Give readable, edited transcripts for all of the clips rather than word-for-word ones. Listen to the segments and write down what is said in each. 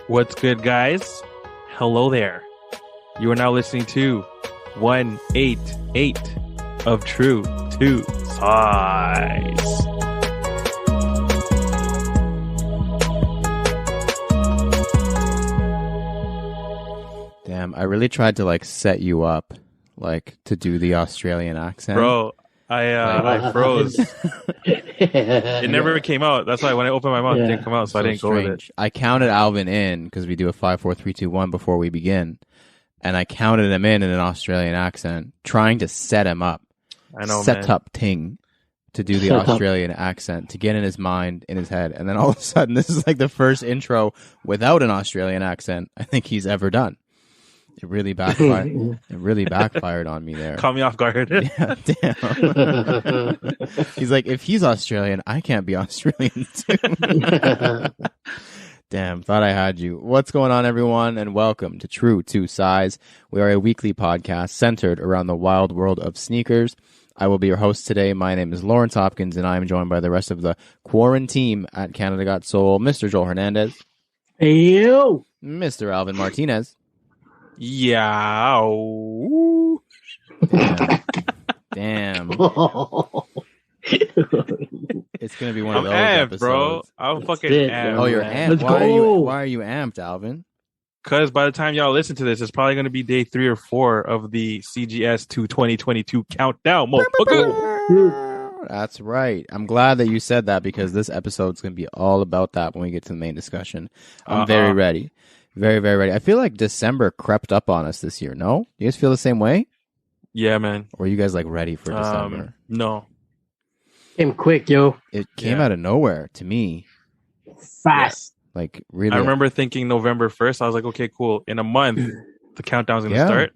What's good, guys? Hello there. You are now listening to 188 of True to Size. Damn, I really tried to set you up to do the Australian accent. Bro, I froze. It never came out. That's why when I opened my mouth, it didn't come out, so I didn't go with it. I counted Alvin in because we do a 5, 4, 3, 2, 1 before we begin. And I counted him in an Australian accent, trying to set him up. I know, set man. up Ting to do the Australian accent, to get in his mind, in his head. And then all of a sudden, this is the first intro without an Australian accent I think he's ever done. It really backfired. It really backfired on me there. Caught me off guard. Yeah, damn. He's like, if he's Australian, I can't be Australian too. Damn, thought I had you. What's going on, everyone, and welcome to True to Size. We are a weekly podcast centered around the wild world of sneakers. I will be your host today. My name is Lawrence Hopkins, and I am joined by the rest of the quarantine at Canada Got Soul, Mr. Joel Hernandez. Hey, you. Mr. Alvin Martinez. Yeah. Damn. It's gonna be one of I'm those amped, episodes, bro. I'm fucking it, amped. Oh, you're man. amped. Let's go. Why are you amped, Alvin? Because by the time y'all listen to this, it's probably going to be day 3 or 4 of the CGS to 2022 countdown. Motherfucker. That's right. I'm glad that you said that because this episode's going to be all about that when we get to the main discussion. I'm very ready. Very, very ready. I feel like December crept up on us this year, no? You guys feel the same way? Yeah, man. Or are you guys ready for December? No. Came quick, yo. It came out of nowhere to me. Fast. Really. I remember thinking November 1st. I was like, okay, cool. In a month, the countdown's going to start.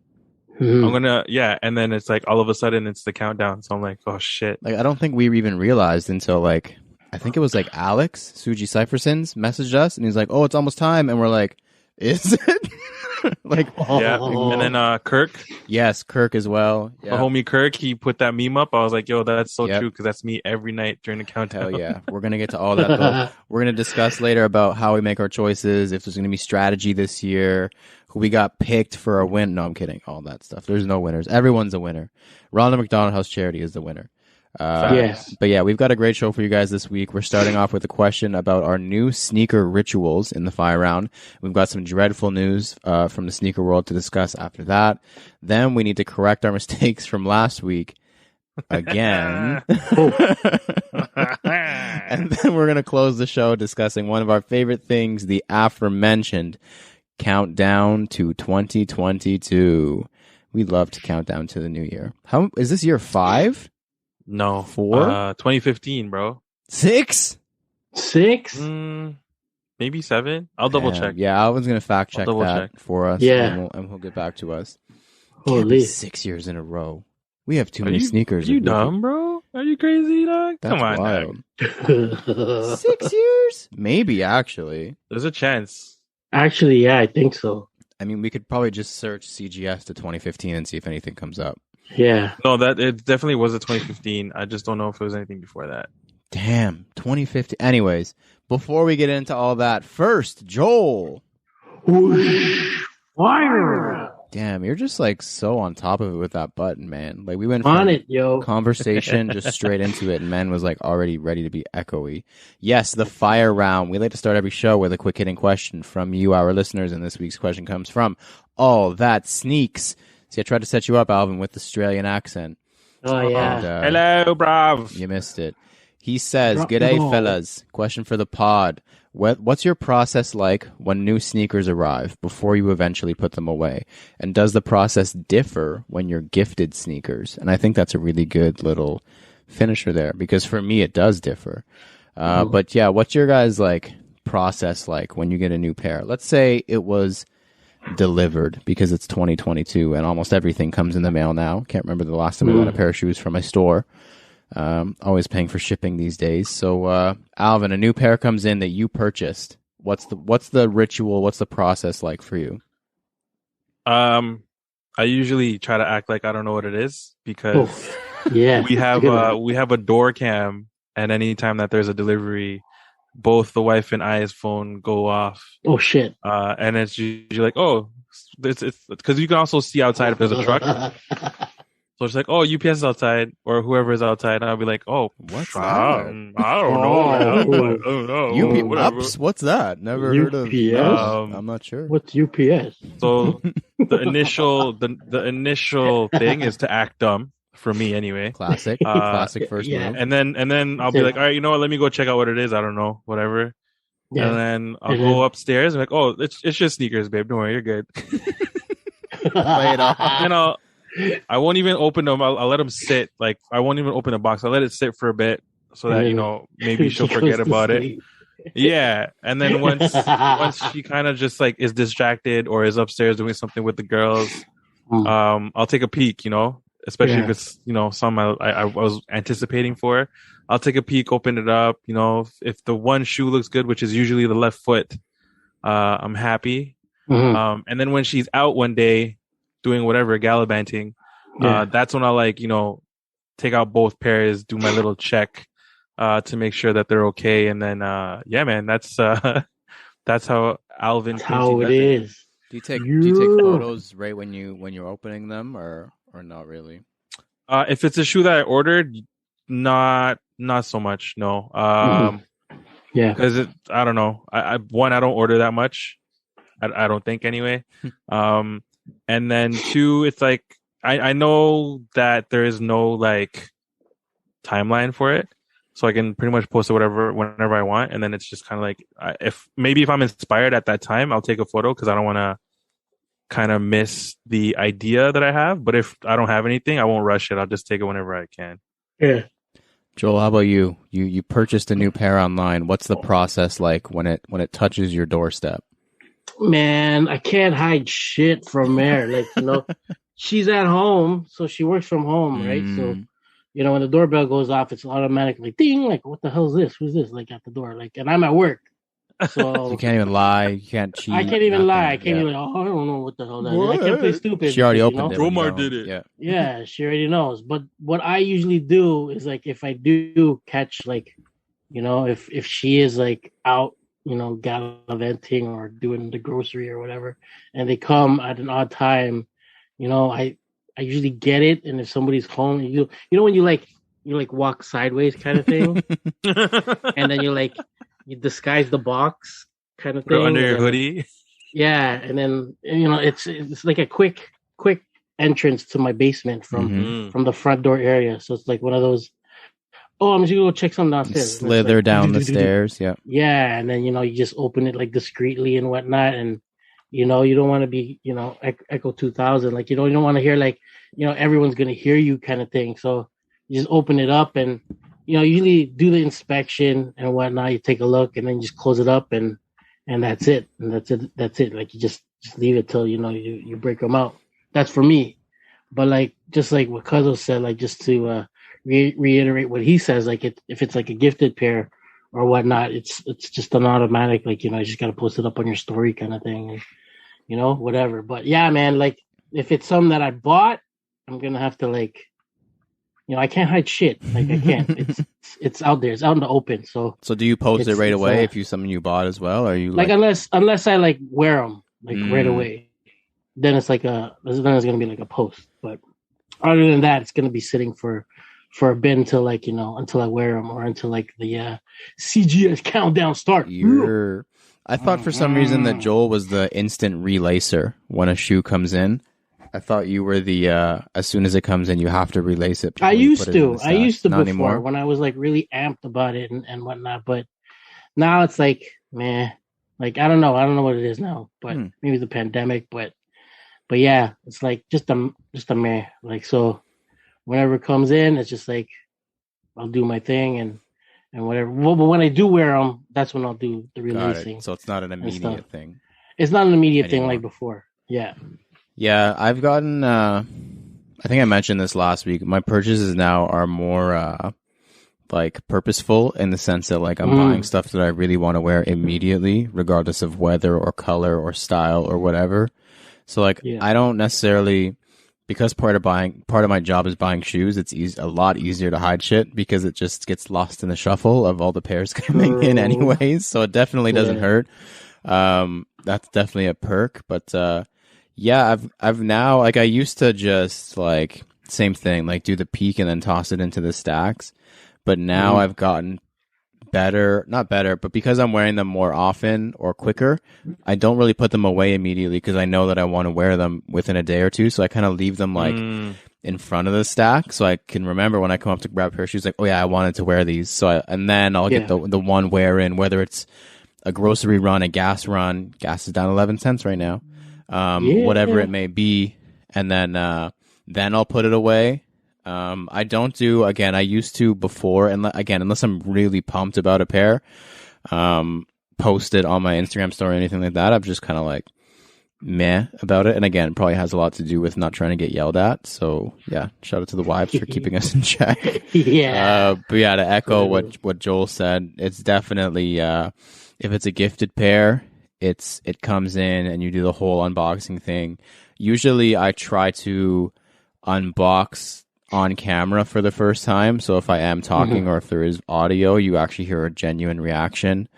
Mhm. I'm going to, and then it's all of a sudden it's the countdown. So I'm like, oh, shit. I don't think we even realized until I think it was Alex, Suji Cyphersons, messaged us and he's like, oh, it's almost time. And we're like, is it? Yeah. And then Kirk. Yes, Kirk as well. My homie Kirk, he put that meme up. I was like, yo, that's so true because that's me every night during the countdown. Hell yeah. We're going to get to all that, though. We're going to discuss later about how we make our choices, if there's going to be strategy this year, who we got picked for a win. No, I'm kidding. All that stuff. There's no winners. Everyone's a winner. Ronald McDonald House Charity is the winner. Yes. But yeah, we've got a great show for you guys this week. We're starting off with a question about our new sneaker rituals in the fire round. We've got some dreadful news from the sneaker world to discuss after that. Then we need to correct our mistakes from last week again. And then we're going to close the show discussing one of our favorite things, the aforementioned countdown to 2022. We love to count down to the new year. How is this year 5? No. 4? 2015, bro. 6? 6? Maybe 7. I'll double check. Yeah, Alvin's going to fact check that for us. Yeah. And we'll get back to us. Holy. Can't be 6 years in a row. We have too many sneakers. Are you dumb, bro? Are you crazy, dog? That's Come on, wild. dog. 6 years? Maybe, actually. There's a chance. Actually, yeah, I think so. I mean, we could probably just search CGS to 2015 and see if anything comes up. Yeah. No, that it definitely was a 2015. I just don't know if it was anything before that. Damn, 2015. Anyways, before we get into all that, first, Joel. Whoosh. Fire. Damn, you're just so on top of it with that button, man. We went On from it, yo. conversation just straight into it, and man was already ready to be echoey. Yes, the fire round. We like to start every show with a quick hitting question from you, our listeners, and this week's question comes from All That Sneaks. See, I tried to set you up, Alvin, with the Australian accent. Oh, yeah. And, Hello, bruv. you missed it. He says, "G'day, fellas. Question for the pod. What's your process like when new sneakers arrive before you eventually put them away? And does the process differ when you're gifted sneakers?" And I think that's a really good little finisher there because for me, it does differ. But yeah, what's your guys' process like when you get a new pair? Let's say it was delivered because it's 2022 and almost everything comes in the mail now. Can't remember the last time I got a pair of shoes from my store. Always paying for shipping these days. So, Alvin, a new pair comes in that you purchased. What's the ritual? What's the process like for you? I usually try to act like I don't know what it is because Yeah. we have a door cam, and anytime that there's a delivery, both the wife and I's phone go off. Oh shit. And it's usually like, oh, it's because you can also see outside if there's a truck. So it's like, oh, UPS is outside, or whoever is outside. And I'll be like, oh, What's that? I don't know, man. I don't know. Whatever. What's that? Never heard of. UPS? I'm not sure. What's UPS? So the initial thing is to act dumb for me anyway. Classic first yeah. move. And then I'll be like, all right, you know what? Let me go check out what it is. I don't know, whatever. Yeah. And then I'll go upstairs and like, oh, it's just sneakers, babe. Don't worry, you're good. Play it off. And I won't even open them. I'll let them sit. Like I won't even open the box. I'll let it sit for a bit so that maybe she'll forget about it. Yeah, and then once she kind of just like is distracted or is upstairs doing something with the girls, I'll take a peek. Especially if it's something I was anticipating for. I'll take a peek, open it up. If the one shoe looks good, which is usually the left foot, I'm happy. Mm-hmm. And then when she's out one day doing whatever, gallivanting, that's when I'll take out both pairs, do my little check to make sure that they're okay. And then, man, that's how Alvin. That's how it is. Do you take photos right when you're opening them or not really? If it's a shoe that I ordered, not so much. No. Yeah. Because I don't know. I don't order that much. I don't think anyway. And then two, it's like I know that there is no timeline for it, so I can pretty much post it whenever I want. And then it's just kind of like if I'm inspired at that time, I'll take a photo because I don't want to kind of miss the idea that I have. But if I don't have anything, I won't rush it. I'll just take it whenever I can. Yeah. Joel, how about you? You purchased a new pair online. What's the process like when it touches your doorstep? Man, I can't hide shit from her. She's at home, so she works from home, right? So, when the doorbell goes off, it's automatically ding. Like, what the hell is this? Who's this? Like at the door, and I'm at work, so you can't even lie. You can't cheat. I can't even lie. I can't even I don't know what the hell that is. I can't play stupid. She already opened it. Romar did it. Yeah, she already knows. But what I usually do is if I do catch if she is out, gallivanting or doing the grocery or whatever, and they come at an odd time, I usually get it. And if somebody's home, when you walk sideways kind of thing, and then you disguise the box kind of thing under your hoodie. Yeah, and then it's like a quick entrance to my basement from the front door area. So it's like one of those. Oh, I'm just gonna go check something downstairs. Slither down the stairs, yeah. Yeah, and then you just open it discreetly and whatnot, and you don't want to be Echo 2000, you don't want to hear everyone's gonna hear you kind of thing. So you just open it up and usually do the inspection and whatnot. You take a look and then you just close it up and that's it. And that's it. You just leave it till you break them out. That's for me. But just like what Cuzzo said, just to reiterate what he says, if it's a gifted pair or whatnot, it's just an automatic, you just got to post it up on your story kind of thing, and whatever. But yeah, man, if it's something that I bought, I'm gonna have to I can't hide shit. I can't. It's out there. It's out in the open. So do you post it right away if something you bought as well? Or are you unless I wear them right away, then it's then it's gonna be a post. But other than that, it's gonna be sitting for a bit until until I wear them or until the CGS countdown start. I thought for some reason that Joel was the instant relacer when a shoe comes in. I thought you were the as soon as it comes in, you have to relace it. I used to Not before anymore. when I was really amped about it and whatnot. But now it's meh. I don't know what it is now. But maybe the pandemic. But yeah, it's just a meh. So. Whenever it comes in, it's just I'll do my thing and whatever. Well, but when I do wear them, that's when I'll do the releasing. So it's not an immediate thing. It's not an immediate thing like before. Yeah. Yeah, I've gotten. I think I mentioned this last week. My purchases now are more purposeful in the sense that I'm buying stuff that I really want to wear immediately, regardless of weather or color or style or whatever. So I don't necessarily because part of my job is buying shoes, it's a lot easier to hide shit because it just gets lost in the shuffle of all the pairs coming in anyways. So it definitely doesn't hurt. That's definitely a perk. But yeah, I've now, like, I used to just like same thing, like do the peak and then toss it into the stacks. But now I've gotten better, not better, but because I'm wearing them more often or quicker, I don't really put them away immediately because I know that I want to wear them within a day or two. So I kind of leave them like in front of the stack, so I can remember when I come up to grab a pair of shoes, like, oh yeah, I wanted to wear these. So and then I'll get the one wear in, whether it's a grocery run, a gas run. Gas is down 11 cents right now. Whatever it may be, and then I'll put it away. I don't do, again, I used to before, and again, unless I'm really pumped about a pair, post it on my Instagram story or anything like that. I'm just kind of like meh about it. And again, it probably has a lot to do with not trying to get yelled at. So yeah, shout out to the wives for keeping us in check. But yeah, to echo what Joel said, it's definitely, if it's a gifted pair, it comes in and you do the whole unboxing thing. Usually I try to unbox on camera for the first time, so if I am talking or if there is audio, you actually hear a genuine reaction.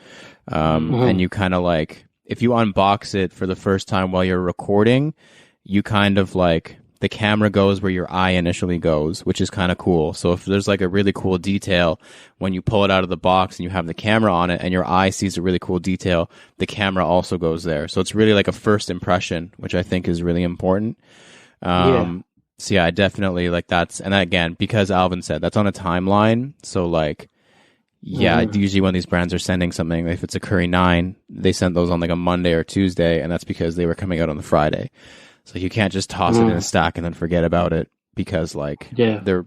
And you kind of like, if you unbox it for the first time while you're recording, you kind of like, the camera goes where your eye initially goes, which is kind of cool. So if there's like a really cool detail, when you pull it out of the box and you have the camera on it and your eye sees a really cool detail, the camera also goes there. So it's really like a first impression, which I think is really important. So yeah, I definitely like that's, and again, because Alvin said that's on a timeline. So like, yeah, usually when these brands are sending something, if it's a Curry 9, they sent those on like a Monday or Tuesday, and that's because they were coming out on the Friday. So you can't just toss it in a stack and then forget about it because like they're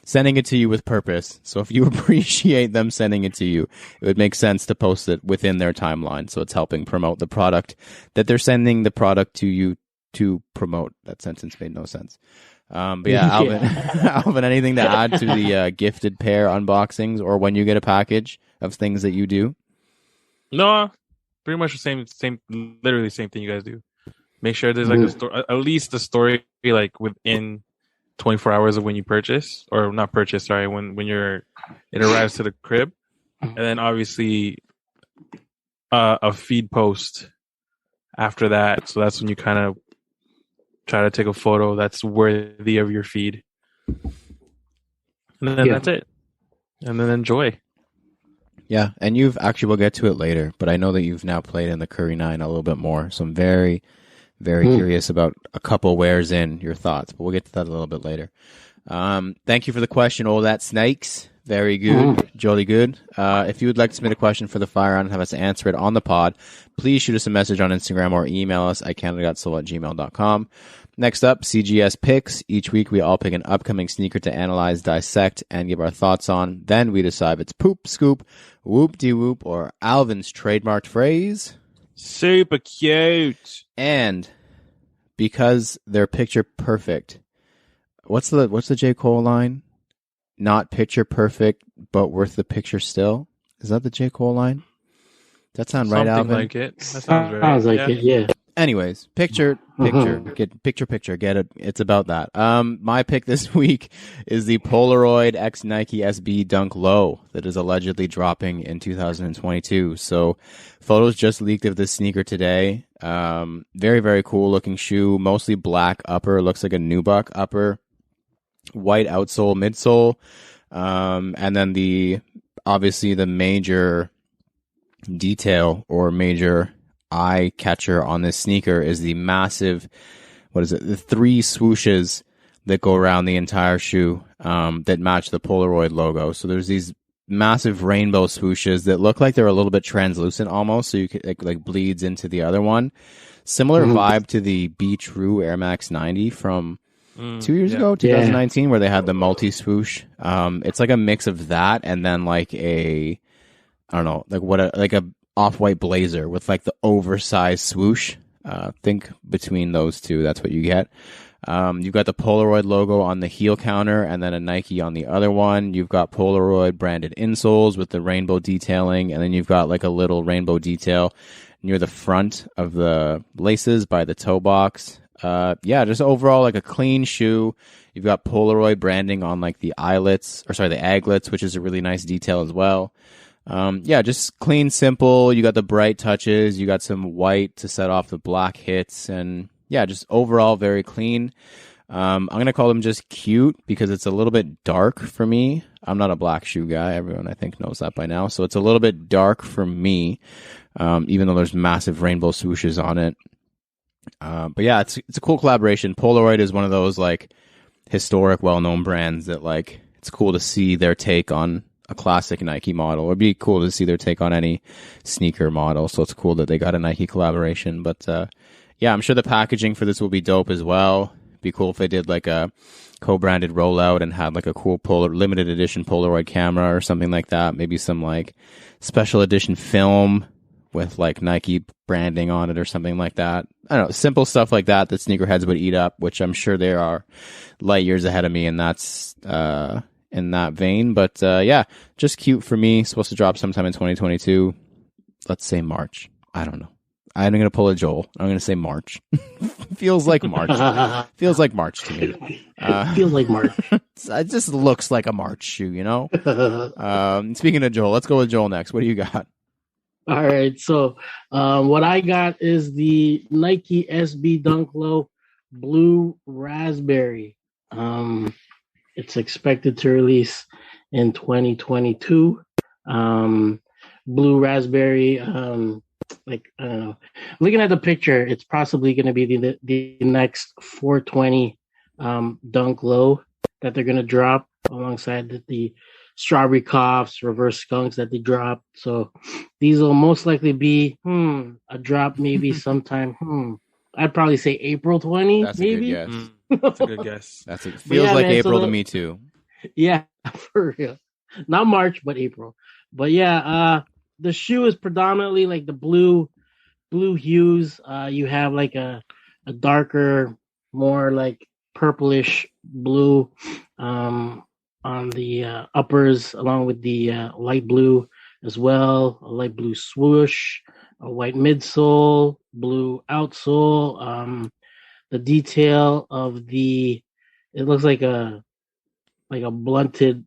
sending it to you with purpose. So if you appreciate them sending it to you, it would make sense to post it within their timeline. So it's helping promote the product that they're sending the product to you to promote. That sentence made no sense. But yeah, Alvin, Alvin, anything to add to the gifted pair unboxings or when you get a package of things that you do? No, pretty much the same, literally the same thing you guys do. Make sure there's like at least the story like within 24 hours of when you purchase, or not purchase, sorry, when it arrives to the crib, and then obviously a feed post after that. So that's when you kind of try to take a photo that's worthy of your feed. And then that's it. And then enjoy. Yeah, and we'll get to it later, but I know that you've now played in the Curry 9 a little bit more, so I'm very, very curious about a couple wears in your thoughts, but we'll get to that a little bit later. Thank you for the question, all that snakes. Very good, jolly good. If you would like to submit a question for the fire round and have us answer it on the pod, please shoot us a message on Instagram or email us at canada.soul@gmail.com. Next up, CGS Picks. Each week we all pick an upcoming sneaker to analyze, dissect, and give our thoughts on. Then we decide if it's poop, scoop, whoop-de-whoop, or Alvin's trademarked phrase. Super cute. And because they're picture perfect, what's the J. Cole line? Not picture perfect, but worth the picture still. Is that the J. Cole line? Does that sound right, Alvin? Like it. That sounds right. Sounds like it, yeah. Anyways, picture, get it. It's about that. My pick this week is the Polaroid X Nike SB Dunklow that is allegedly dropping in 2022. So, photos just leaked of this sneaker today. Very, very cool looking shoe. Mostly black upper. Looks like a nubuck upper. White outsole, midsole. And then obviously the major detail or major eye catcher on this sneaker is the massive, the 3 swooshes that go around the entire shoe that match the Polaroid logo. So there's these massive rainbow swooshes that look like they're a little bit translucent almost, so you could like bleeds into the other one. Similar vibe to the Be True Air Max 90 from 2 years ago, 2019, where they had the multi swoosh. It's like a mix of that and then like a off-white blazer with like the oversized swoosh. Think between those two, that's what you get. You've got the Polaroid logo on the heel counter and then a Nike on the other one. You've got Polaroid branded insoles with the rainbow detailing, and then you've got like a little rainbow detail near the front of the laces by the toe box. Yeah, just overall like a clean shoe. You've got Polaroid branding on like the eyelets, or sorry, the aglets, which is a really nice detail as well. Yeah, just clean, simple. You got the bright touches. You got some white to set off the black hits, and yeah, just overall very clean. I'm gonna call them just cute because it's a little bit dark for me. I'm not a black shoe guy. Everyone I think knows that by now. So it's a little bit dark for me, even though there's massive rainbow swooshes on it. But yeah, it's a cool collaboration. Polaroid is one of those like historic, well-known brands that like it's cool to see their take on a classic Nike model. It'd be cool to see their take on any sneaker model. So it's cool that they got a Nike collaboration. But yeah, I'm sure the packaging for this will be dope as well. It'd be cool if they did like a co-branded rollout and had like a cool limited edition Polaroid camera or something like that. Maybe some like special edition film with like Nike branding on it or something like that. I don't know, simple stuff like that sneakerheads would eat up, which I'm sure they are light years ahead of me, and that's in that vein. But yeah, just cute for me. Supposed to drop sometime in 2022. Let's say March. I don't know. I'm going to pull a Joel. I'm going to say March. Feels like March. Feels like March to me. Feels like March. It just looks like a March shoe, you know? Speaking of Joel, let's go with Joel next. What do you got? All right. So what I got is the Nike SB Dunklow Blue Raspberry. It's expected to release in 2022. Blue Raspberry, like, I don't know. Looking at the picture, it's possibly going to be the next 420 Dunklow that they're going to drop alongside the Strawberry Coughs, Reverse Skunks that they dropped. So these will most likely be a drop maybe sometime. I'd probably say April 20. That's maybe. A good guess. That's a good guess. Feels like man, April to me too. Yeah, for real. Not March, but April. But yeah, the shoe is predominantly like the blue hues. You have like a darker, more like purplish blue on the uppers, along with the light blue as well. A light blue swoosh, a white midsole, blue outsole. The detail of it looks like a blunted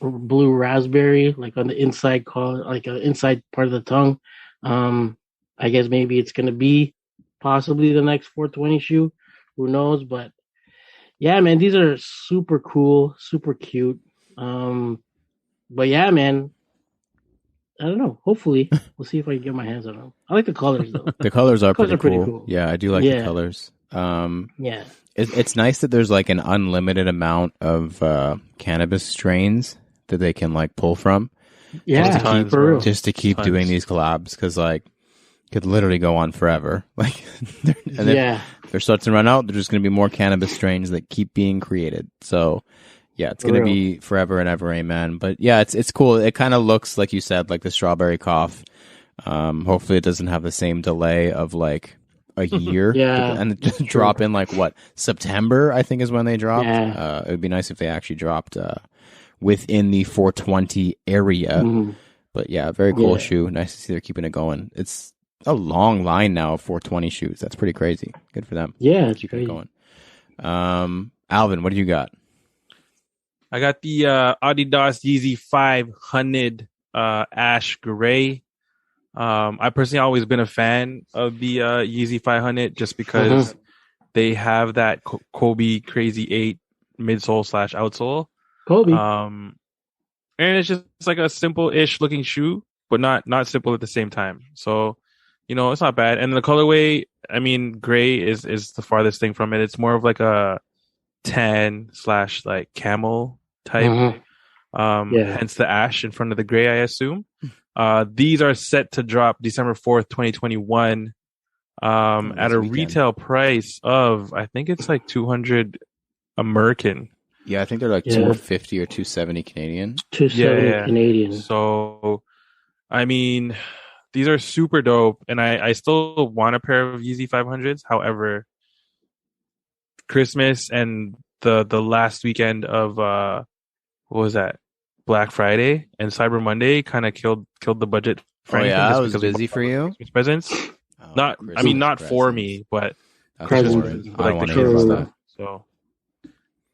blue raspberry, like on the inside, like an inside part of the tongue. I guess maybe it's gonna be possibly the next 420 shoe. Who knows? But yeah, man, these are super cool, super cute. But yeah, man, I don't know. Hopefully, we'll see if I can get my hands on them. I like the colors though. The colors are pretty cool. Yeah, I do like the colors. Yeah. It's nice that there's like an unlimited amount of cannabis strains that they can like pull from. Yeah, just to keep doing these collabs, because like could literally go on forever. Like, if they're starting to run out, there's just going to be more cannabis strains that keep being created. So yeah, it's going to be forever and ever, amen. But yeah, it's cool. It kind of looks like you said, like the Strawberry Cough. Hopefully, it doesn't have the same delay of like a year. And just drop in like what, September I think is when they dropped. It would be nice if they actually dropped within the 420 area. But yeah, very cool shoe. Nice to see they're keeping it going. It's a long line now of 420 shoes. That's pretty crazy. Good for them. Yeah, it's keeping it going. Alvin, what do you got? I got the Adidas Yeezy 500 ash gray. I personally always been a fan of the Yeezy 500 just because they have that Kobe Crazy 8 midsole / outsole. Kobe. And it's just like a simple-ish looking shoe, but not simple at the same time. So, you know, it's not bad. And the colorway, I mean, gray is the farthest thing from it. It's more of like a tan / like camel type. Hence the ash in front of the gray, I assume. These are set to drop December 4th, 2021, at a retail price of, I think it's like 200 American. Yeah, I think they're like 250 or 270 Canadian. 270 Canadian. So, I mean, these are super dope, and I still want a pair of Yeezy 500s. However, Christmas and the last weekend of what was that? Black Friday and Cyber Monday kind of killed the budget. Oh yeah, that was busy for you. Christmas presents. Not for me, but Presents. I don't want to the hear kids about and that. stuff.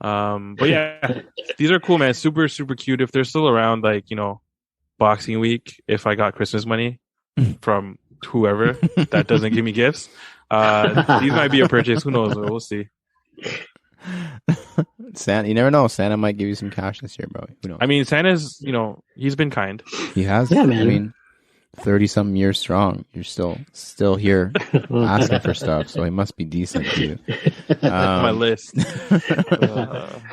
So, but yeah, these are cool, man. Super, super cute. If they're still around, like, Boxing Week, if I got Christmas money from whoever that doesn't give me gifts, these might be a purchase. Who knows? We'll see. Santa, you never know. Santa might give you some cash this year, bro. Who knows? I mean, Santa's, he's been kind. He has. Yeah, man. I mean, 30-something years strong. You're still here asking for stuff, so he must be decent to you. My list.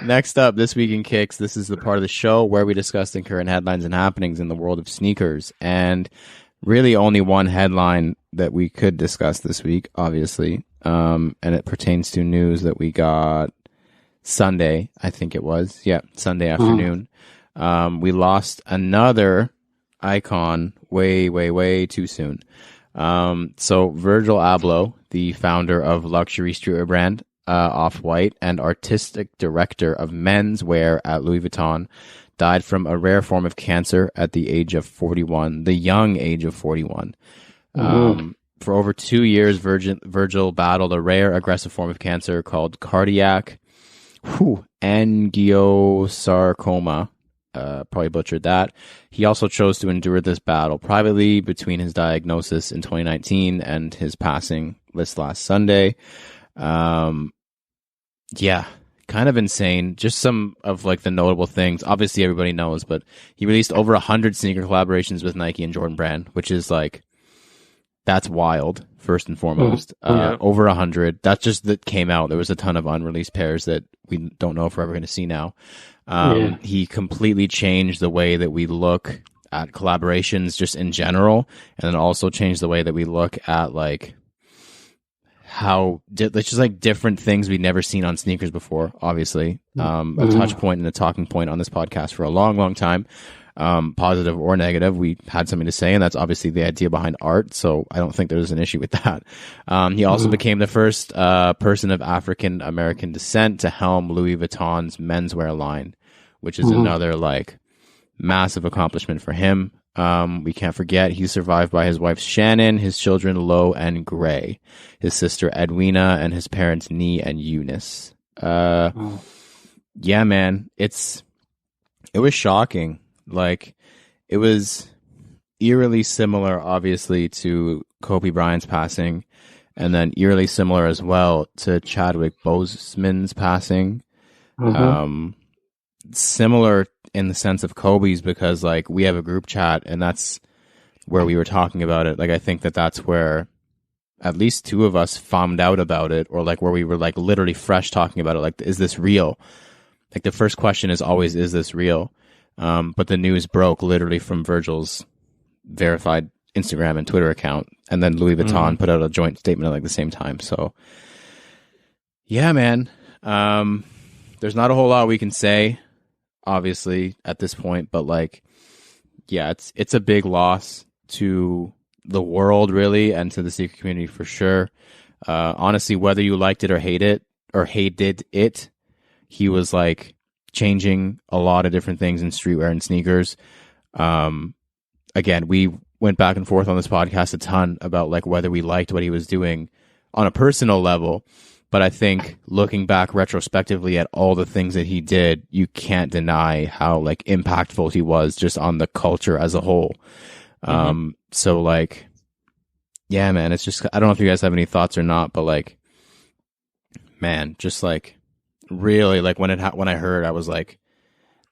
Next up, This Week in Kicks. This is the part of the show where we discuss the current headlines and happenings in the world of sneakers. And really only one headline that we could discuss this week, obviously. And it pertains to news that we got Sunday, I think it was. Yeah, Sunday afternoon. We lost another icon way, way, way too soon. So Virgil Abloh, the founder of luxury streetwear brand Off-White and artistic director of menswear at Louis Vuitton, died from a rare form of cancer at the age of 41, the young age of 41. For over 2 years, Virgil battled a rare aggressive form of cancer called cardiac angiosarcoma. Probably butchered that. He also chose to endure this battle privately between his diagnosis in 2019 and his passing this last Sunday. Yeah, kind of insane. Just some of like the notable things. Obviously, everybody knows, but he released over 100 sneaker collaborations with Nike and Jordan Brand, which is like, that's wild, first and foremost. Over 100. That's just that came out. There was a ton of unreleased pairs that we don't know if we're ever going to see now. He completely changed the way that we look at collaborations just in general, and then also changed the way that we look at like it's just like different things we'd never seen on sneakers before, obviously. A touch point and a talking point on this podcast for a long, long time. Positive or negative, we had something to say, and that's obviously the idea behind art, so I don't think there's an issue with that. He also became the first person of African American descent to helm Louis Vuitton's menswear line, which is another like massive accomplishment for him. We can't forget he's survived by his wife Shannon, his children Lo and Gray, his sister Edwina, and his parents Nee and Eunice. Yeah, man, it was shocking. Like, it was eerily similar, obviously, to Kobe Bryant's passing, and then eerily similar as well to Chadwick Boseman's passing. Similar in the sense of Kobe's, because like we have a group chat, and that's where we were talking about it. Like, I think that's where at least two of us found out about it, or like where we were like literally fresh talking about it. Like, is this real? Like, the first question is always, is this real? But the news broke literally from Virgil's verified Instagram and Twitter account, and then Louis Vuitton put out a joint statement at like the same time. So yeah, man, there's not a whole lot we can say, obviously, at this point, but like, yeah, it's a big loss to the world, really, and to the sneaker community for sure. Honestly, whether you liked it or hated it, he was like changing a lot of different things in streetwear and sneakers. Again, we went back and forth on this podcast a ton about like whether we liked what he was doing on a personal level, but I think looking back retrospectively at all the things that he did, you can't deny how like impactful he was just on the culture as a whole. So like, yeah, man, it's just, I don't know if you guys have any thoughts or not, but like, man, just like, really, like when I heard, I was like,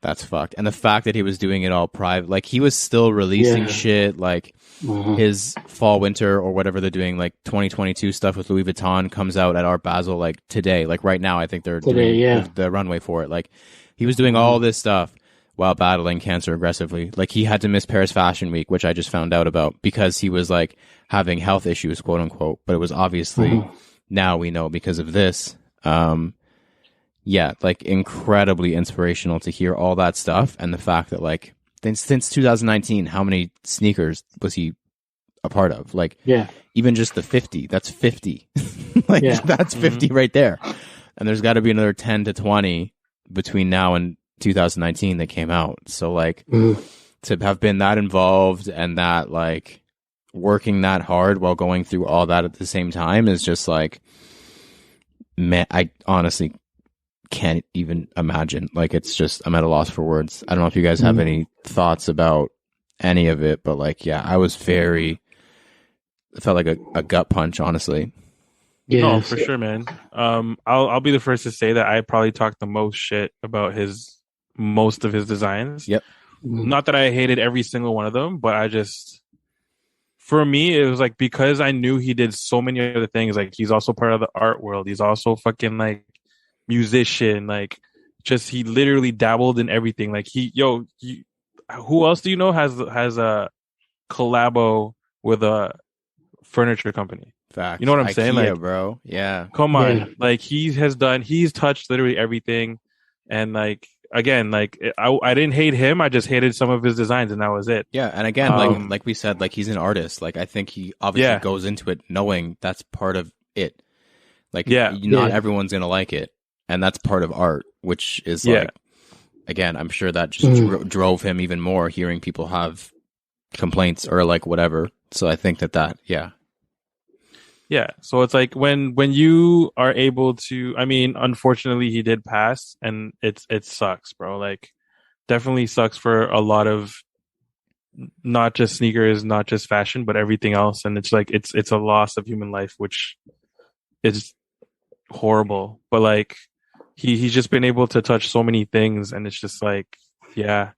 that's fucked. And the fact that he was doing it all private, like he was still releasing shit, like his fall winter or whatever they're doing, like 2022 stuff with Louis Vuitton comes out at Art Basel like today, like right now. I think they're doing the runway for it. Like he was doing all this stuff while battling cancer aggressively. Like he had to miss Paris Fashion Week, which I just found out about because he was like having health issues, quote unquote. But it was obviously now we know because of this. Yeah, like incredibly inspirational to hear all that stuff, and the fact that like since 2019, how many sneakers was he a part of? Like, even just the 50, that's 50. Like that's 50 right there. And there's got to be another 10 to 20 between now and 2019 that came out. So like to have been that involved and that like working that hard while going through all that at the same time is just like, man, I honestly can't even imagine. Like, it's just, I'm at a loss for words. I don't know if you guys have any thoughts about any of it, but like, yeah, it felt like a gut punch, honestly. Yeah, No, for sure, man. I'll be the first to say that I probably talked the most shit about most of his designs. Yep. Not that I hated every single one of them, but for me, it was like, because I knew he did so many other things. Like, he's also part of the art world. He's also fucking like musician. Like, just he literally dabbled in everything. Like, who else do you know has a collabo with a furniture company? Facts. You know what I'm IKEA, saying? Like, bro. Yeah. come on. Yeah. Like, he's touched literally everything. And like, again, like, I didn't hate him. I just hated some of his designs, and that was it. Yeah, and again, like we said, like, he's an artist. Like, I think he obviously goes into it knowing that's part of it. Like, not everyone's gonna like it, and that's part of art, which is like, again, I'm sure that just drove him even more, hearing people have complaints or like whatever. So I think yeah. Yeah, so it's like, when you are able to, I mean, unfortunately he did pass, and it sucks, bro. Like, definitely sucks for a lot of, not just sneakers, not just fashion, but everything else. And it's like, it's a loss of human life, which is horrible. But like, he's just been able to touch so many things, and it's just like, yeah,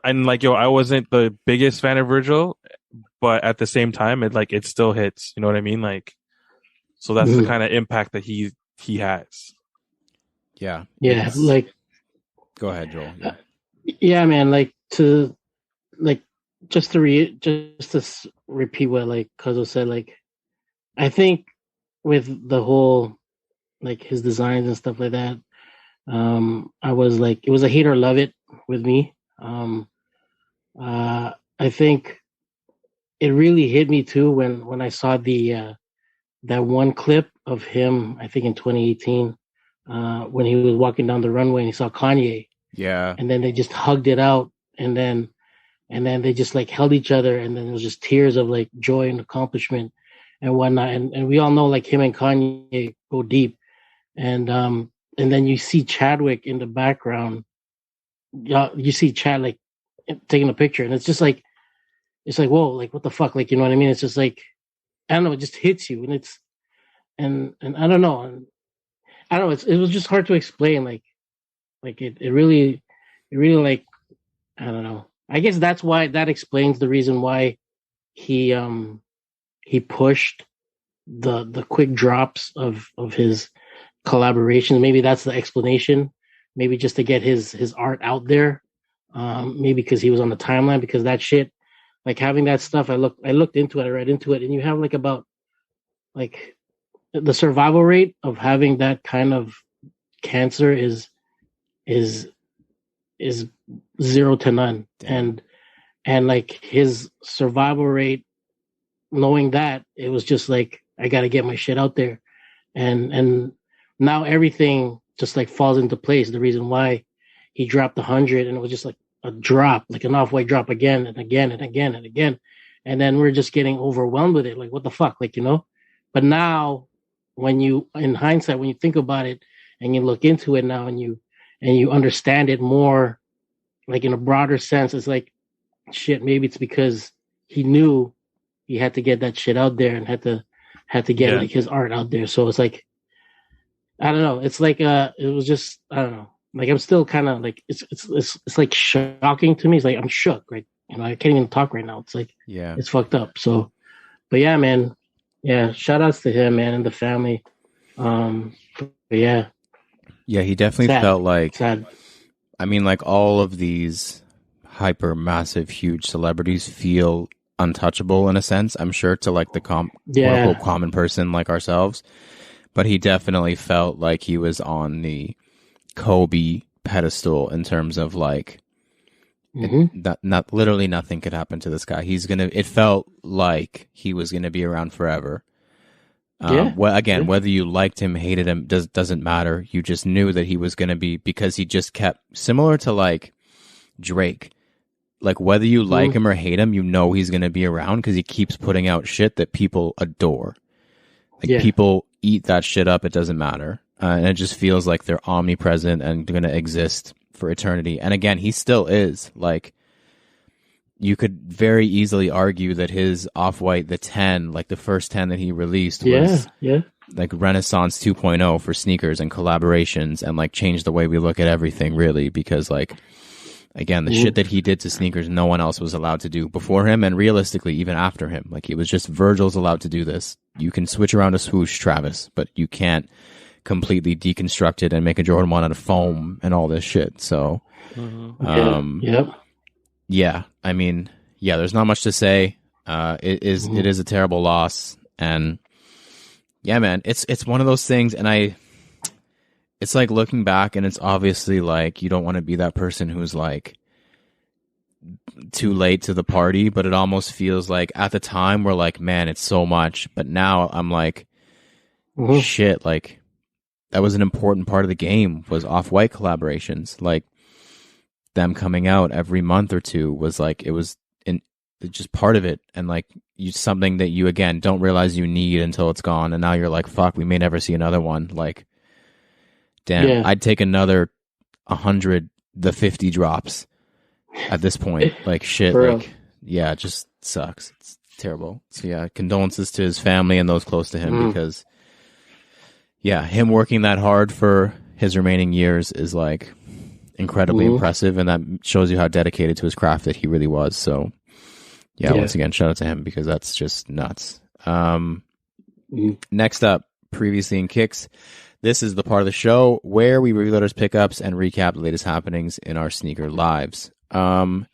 and like, I wasn't the biggest fan of Virgil, but at the same time, it still hits. You know what I mean? Like, so that's the kind of impact that he has. Yeah. Yeah. Like, go ahead, Joel. Yeah, man. Like, just to repeat what like Cuzzo said. Like, I think with the whole, like, his designs and stuff like that, I was like, it was a hate or love it with me. I think it really hit me too when I saw that one clip of him, I think in 2018, when he was walking down the runway and he saw Kanye. Yeah. And then they just hugged it out, and then they just like held each other, and then it was just tears of like joy and accomplishment and whatnot. And we all know, like, him and Kanye go deep. And then you see Chadwick in the background. Yeah, you see Chad like taking a picture, and it's like, whoa, like, what the fuck? Like, you know what I mean? It's just like, I don't know, it just hits you, and it's and I don't know, it was just hard to explain. Like it really like, I don't know. I guess that explains the reason why he pushed the quick drops of his collaborations. Maybe that's the explanation. Maybe just to get his art out there. Maybe because he was on the timeline, because that shit, like, having that stuff, I looked into it, I read into it, and you have like about, like, the survival rate of having that kind of cancer is 0 to none. Damn. And like, his survival rate, knowing that, it was just like, I got to get my shit out there. And now everything just like falls into place. The reason why he dropped 100, and it was just like a drop, like an off-white drop again and again and again and again. And then we're just getting overwhelmed with it. Like, what the fuck? Like, you know, but now in hindsight, when you think about it and you look into it now, and you understand it more, like, in a broader sense, it's like, shit, maybe it's because he knew he had to get that shit out there, and had to get like his art out there. So it's like, I don't know. It's like, it was just, I don't know. Like, I'm still kind of like, it's like shocking to me. It's like, I'm shook. Right. You know, I can't even talk right now. It's like, it's fucked up. So, but yeah, man. Yeah. Shout outs to him, man, and the family. But yeah. Yeah. He definitely felt like, sad. I mean, like, all of these hyper massive, huge celebrities feel untouchable in a sense, I'm sure, to like the quote unquote common person like ourselves. But he definitely felt like he was on the Kobe pedestal in terms of like, not literally nothing could happen to this guy. It felt like he was gonna be around forever. Whether you liked him, hated him, doesn't matter. You just knew that he was gonna be, because he just kept, similar to like Drake. Like, whether you like him or hate him, you know he's gonna be around because he keeps putting out shit that people adore. Like, people eat that shit up, it doesn't matter. And it just feels like they're omnipresent and going to exist for eternity. And again, he still is. Like, you could very easily argue that his Off-White, the 10, like the first 10 that he released was like Renaissance 2.0 for sneakers and collaborations, and like changed the way we look at everything, really, because like, again, the shit that he did to sneakers, no one else was allowed to do before him, and realistically, even after him. Like, it was just Virgil's allowed to do this. You can switch around a swoosh, Travis, but you can't completely deconstruct it and make a Jordan 1 out of foam and all this shit. So, yeah, I mean, yeah, there's not much to say. It is a terrible loss, and yeah, man, it's one of those things, and it's like looking back, and it's obviously like you don't want to be that person who's like too late to the party, but it almost feels like at the time we're like, man, it's so much, but now I'm like, shit, like that was an important part of the game, was Off-White collaborations, like them coming out every month or two was like, it was just part of it, and like something that you again don't realize you need until it's gone, and now you're like, fuck, we may never see another one. Like, damn, I'd take another 100 the 50 drops at this point. Like, shit, like, yeah, it just sucks. It's terrible. So yeah, condolences to his family and those close to him, because yeah, him working that hard for his remaining years is like incredibly impressive, and that shows you how dedicated to his craft that he really was. So yeah, once again, shout out to him, because that's just nuts. Next up, previously in Kicks. This is the part of the show where we review letters, pickups, and recap the latest happenings in our sneaker lives. The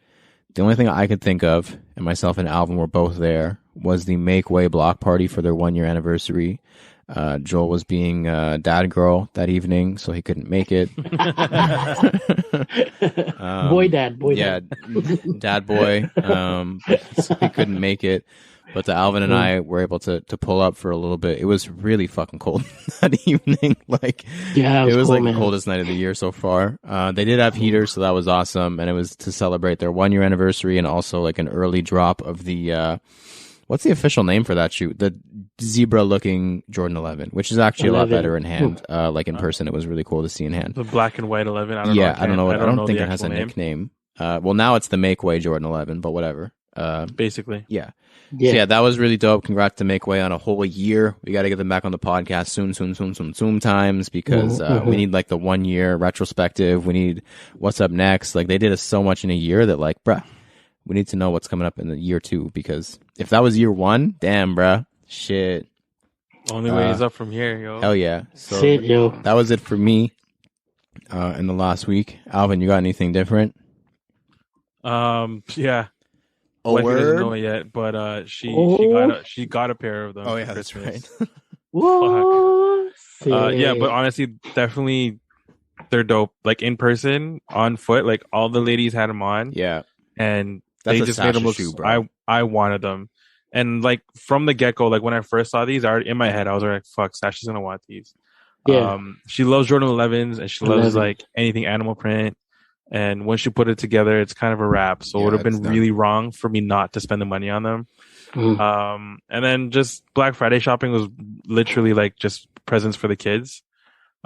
only thing I could think of, and myself and Alvin were both there, was the Make Way block party for their 1-year anniversary. Joel was being dad girl that evening, so he couldn't make it. Boy dad. Dad boy. So he couldn't make it. But Alvin and I were able to pull up for a little bit. It was really fucking cold that evening. Like, it was cool, like the coldest night of the year so far. They did have heaters, so that was awesome. And it was to celebrate their 1-year anniversary, and also like an early drop of the what's the official name for that shoe? The zebra-looking Jordan 11, which is actually a lot better in hand. Like in person, it was really cool to see in hand. The black and white 11. I don't think it has a nickname. Well, now it's the Make Way Jordan 11, but whatever. Basically, yeah. So yeah, that was really dope. Congrats to Make Way on a whole year. We got to get them back on the podcast soon times, because we need like the 1-year retrospective. We need what's up next. Like, they did us so much in a year that like, bruh, we need to know what's coming up in the year 2, because if that was year 1, damn, bruh, shit. Only way is up from here, yo. Hell yeah. So yo. That was it for me in the last week. Alvin, you got anything different? Yeah. Wifey doesn't know it yet, but she got a pair of them. Oh yeah, that's right. What? Yeah, but honestly, definitely they're dope. Like in person, on foot, like all the ladies had them on. Yeah, and that's they just made them look. Shoe, bro. I wanted them, and like from the get go, like when I first saw these, in my head I was like, "Fuck, Sasha's gonna want these." Yeah. She loves Jordan 11s, and she loves like anything animal print. And once you put it together, it's kind of a wrap. So it would have been really wrong for me not to spend the money on them. And then just Black Friday shopping was literally like just presents for the kids.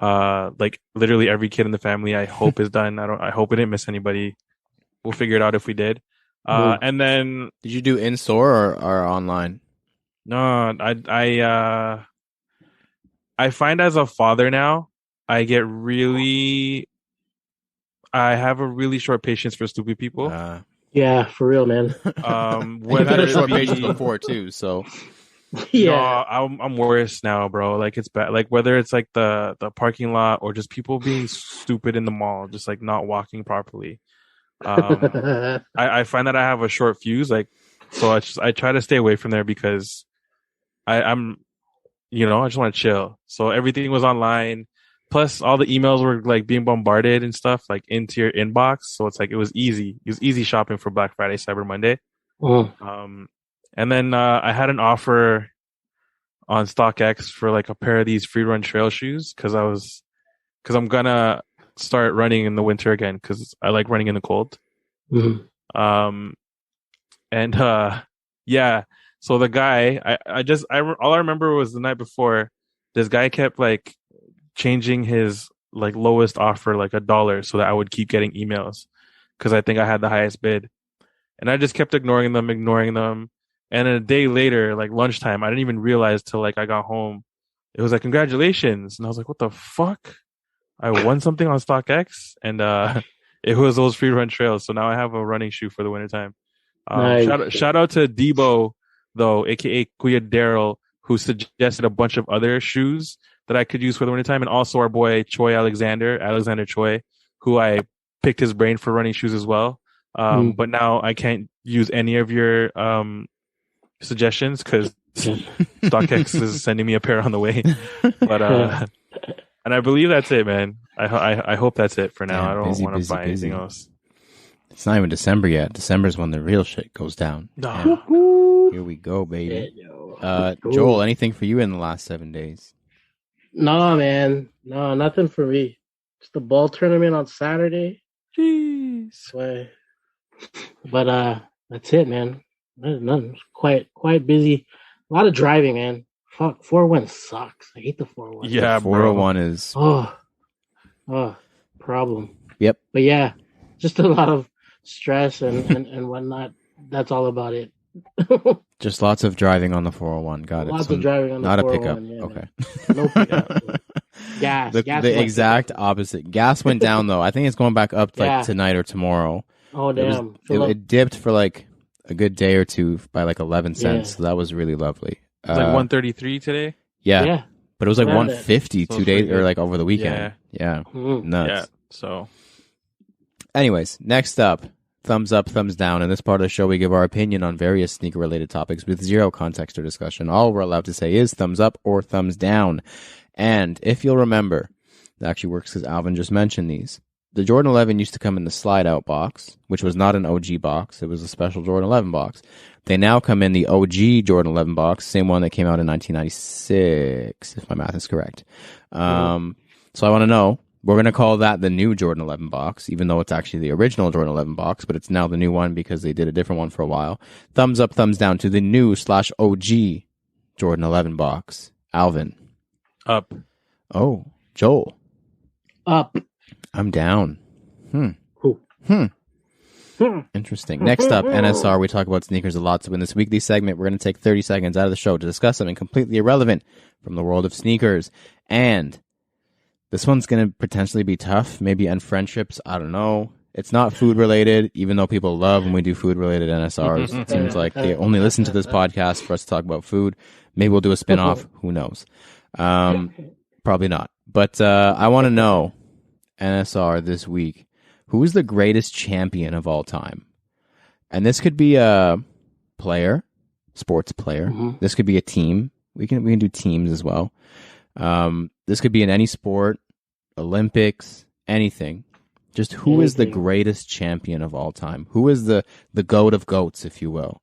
Like literally every kid in the family, I hope is done. I hope I didn't miss anybody. We'll figure it out if we did. And then did you do in store or online? No, I find as a father now, I have a really short patience for stupid people. Yeah, for real, man. We've had a short patience before too, so yeah. No, I'm worse now, bro. Like, it's bad. Like, whether it's like the parking lot or just people being stupid in the mall, just like not walking properly. I find that I have a short fuse, like, so I try to stay away from there, because I'm I just want to chill. So everything was online. Plus, all the emails were like being bombarded and stuff like into your inbox. So it's like it was easy. It was easy shopping for Black Friday, Cyber Monday. And then I had an offer on StockX for like a pair of these free run trail shoes, because I'm gonna start running in the winter again, because I like running in the cold. Yeah. So the guy, all I remember was the night before. this guy kept like changing his like lowest offer like $1 so that I would keep getting emails because I think I had the highest bid. And I just kept ignoring them. And then a day later, like lunchtime, I didn't even realize till like I got home. It was like, congratulations. And I was like, what the fuck? I won something on StockX, and it was those free run trails. So now I have a running shoe for the wintertime. Nice. Shout out to Debo, though, aka Kuya Daryl, who suggested a bunch of other shoes that I could use for the wintertime, and also our boy Alexander Choi, who I picked his brain for running shoes as well. But now I can't use any of your suggestions because StockX is sending me a pair on the way. But and I believe that's it, man. I hope that's it for now. Damn, I don't want to buy anything else. It's not even December yet. December's when the real shit goes down. Here we go, baby. Joel, anything for you in the last 7 days? No, man. No, nothing for me. Just the ball tournament on Saturday. Jeez. But that's it, man. Nothing. Quite busy. A lot of driving, man. Fuck, 401 sucks. I hate the 401. Yeah, 401 is problem. Yep. But yeah, just a lot of stress and whatnot. That's all about it. just lots of driving on the 401. Got it. Lots of driving on the not 401. Not a pickup. Yeah, okay. No pickup. Gas. The exact opposite. Gas went down though. I think it's going back up like tonight or tomorrow. Oh damn! It dipped for like a good day or two by like 11 cents. So that was really lovely. It was like 133 today. Yeah. But it was like 150 2 days or like over the weekend. Yeah. Nuts. Yeah. So, anyways, next up, thumbs up, thumbs down. In this part of the show, we give our opinion on various sneaker related topics with zero context or discussion. All we're allowed to say is thumbs up or thumbs down. And if you'll remember, it actually works because Alvin just mentioned these. The Jordan 11 used to come in the slide out box, which was not an OG box. It was a special Jordan 11 box. They now come in the OG Jordan 11 box, same one that came out in 1996, if my math is correct. So I want to know, we're going to call that the new Jordan 11 box, even though it's actually the original Jordan 11 box, but it's now the new one because they did a different one for a while. Thumbs up, thumbs down to the new /OG Jordan 11 box. Alvin. Up. Oh, Joel. Up. I'm down. Interesting. Next up, NSR. We talk about sneakers a lot. So in this weekly segment, we're going to take 30 seconds out of the show to discuss something completely irrelevant from the world of sneakers. And this one's going to potentially be tough. Maybe end friendships. I don't know. It's not food related, even though people love when we do food related NSRs. It seems like they only listen to this podcast for us to talk about food. Maybe we'll do a spinoff. Who knows? Probably not. But I want to know, NSR this week, who is the greatest champion of all time? And this could be a player, sports player. This could be a team. We can do teams as well. This could be in any sport, Olympics, anything. Just who is the greatest champion of all time? Who is the GOAT of GOATs, if you will?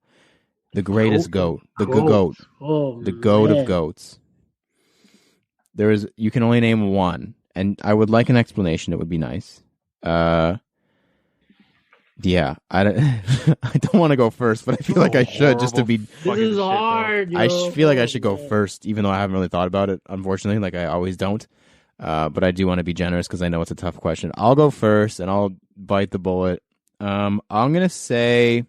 The greatest GOAT. The GOAT. The GOAT of GOATs. You can only name one. And I would like an explanation. It would be nice. Yeah, I don't want to go first, but I feel like I should just to be. This is hard. I feel like I should go first, even though I haven't really thought about it. Unfortunately, like I always don't. But I do want to be generous because I know it's a tough question. I'll go first, and I'll bite the bullet. I'm gonna say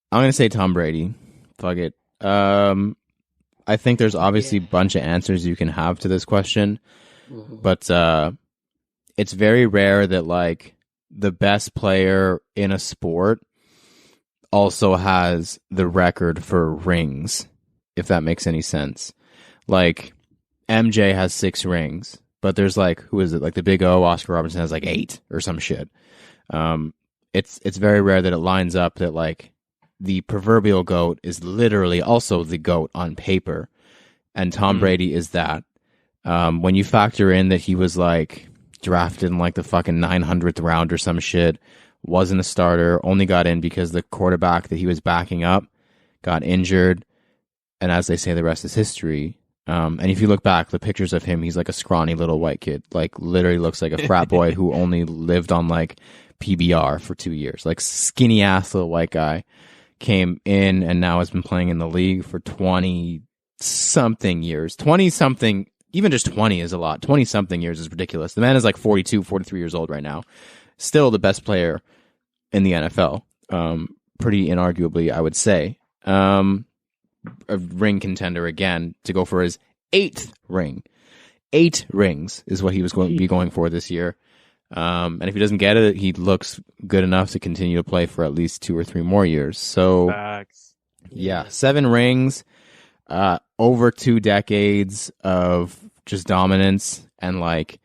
Tom Brady. Fuck it. I think there's obviously a bunch of answers you can have to this question, but it's very rare that like the best player in a sport also has the record for rings, if that makes any sense. Like MJ has 6 rings, but there's like, who is it? Like the Big O, Oscar Robertson has like 8 or some shit. It's very rare that it lines up that like the proverbial GOAT is literally also the GOAT on paper. And Tom Brady is that. When you factor in that he was like drafted in like the fucking 900th round or some shit, wasn't a starter, only got in because the quarterback that he was backing up got injured. And as they say, the rest is history. And if you look back, the pictures of him, he's like a scrawny little white kid. Like literally looks like a frat boy who only lived on like PBR for 2 years. Like skinny ass little white guy. Came in and now has been playing in the league for 20 something years, 20 something, even just 20 is a lot. 20 something years is ridiculous. The man is like 42, 43 years old right now. Still the best player in the NFL. Pretty inarguably, I would say. A ring contender again to go for his 8th ring. 8 rings is what he was going to be going for this year. And if he doesn't get it, he looks good enough to continue to play for at least 2 or 3 more years. So, Facts. Yeah, 7 rings, over 2 decades of just dominance, and like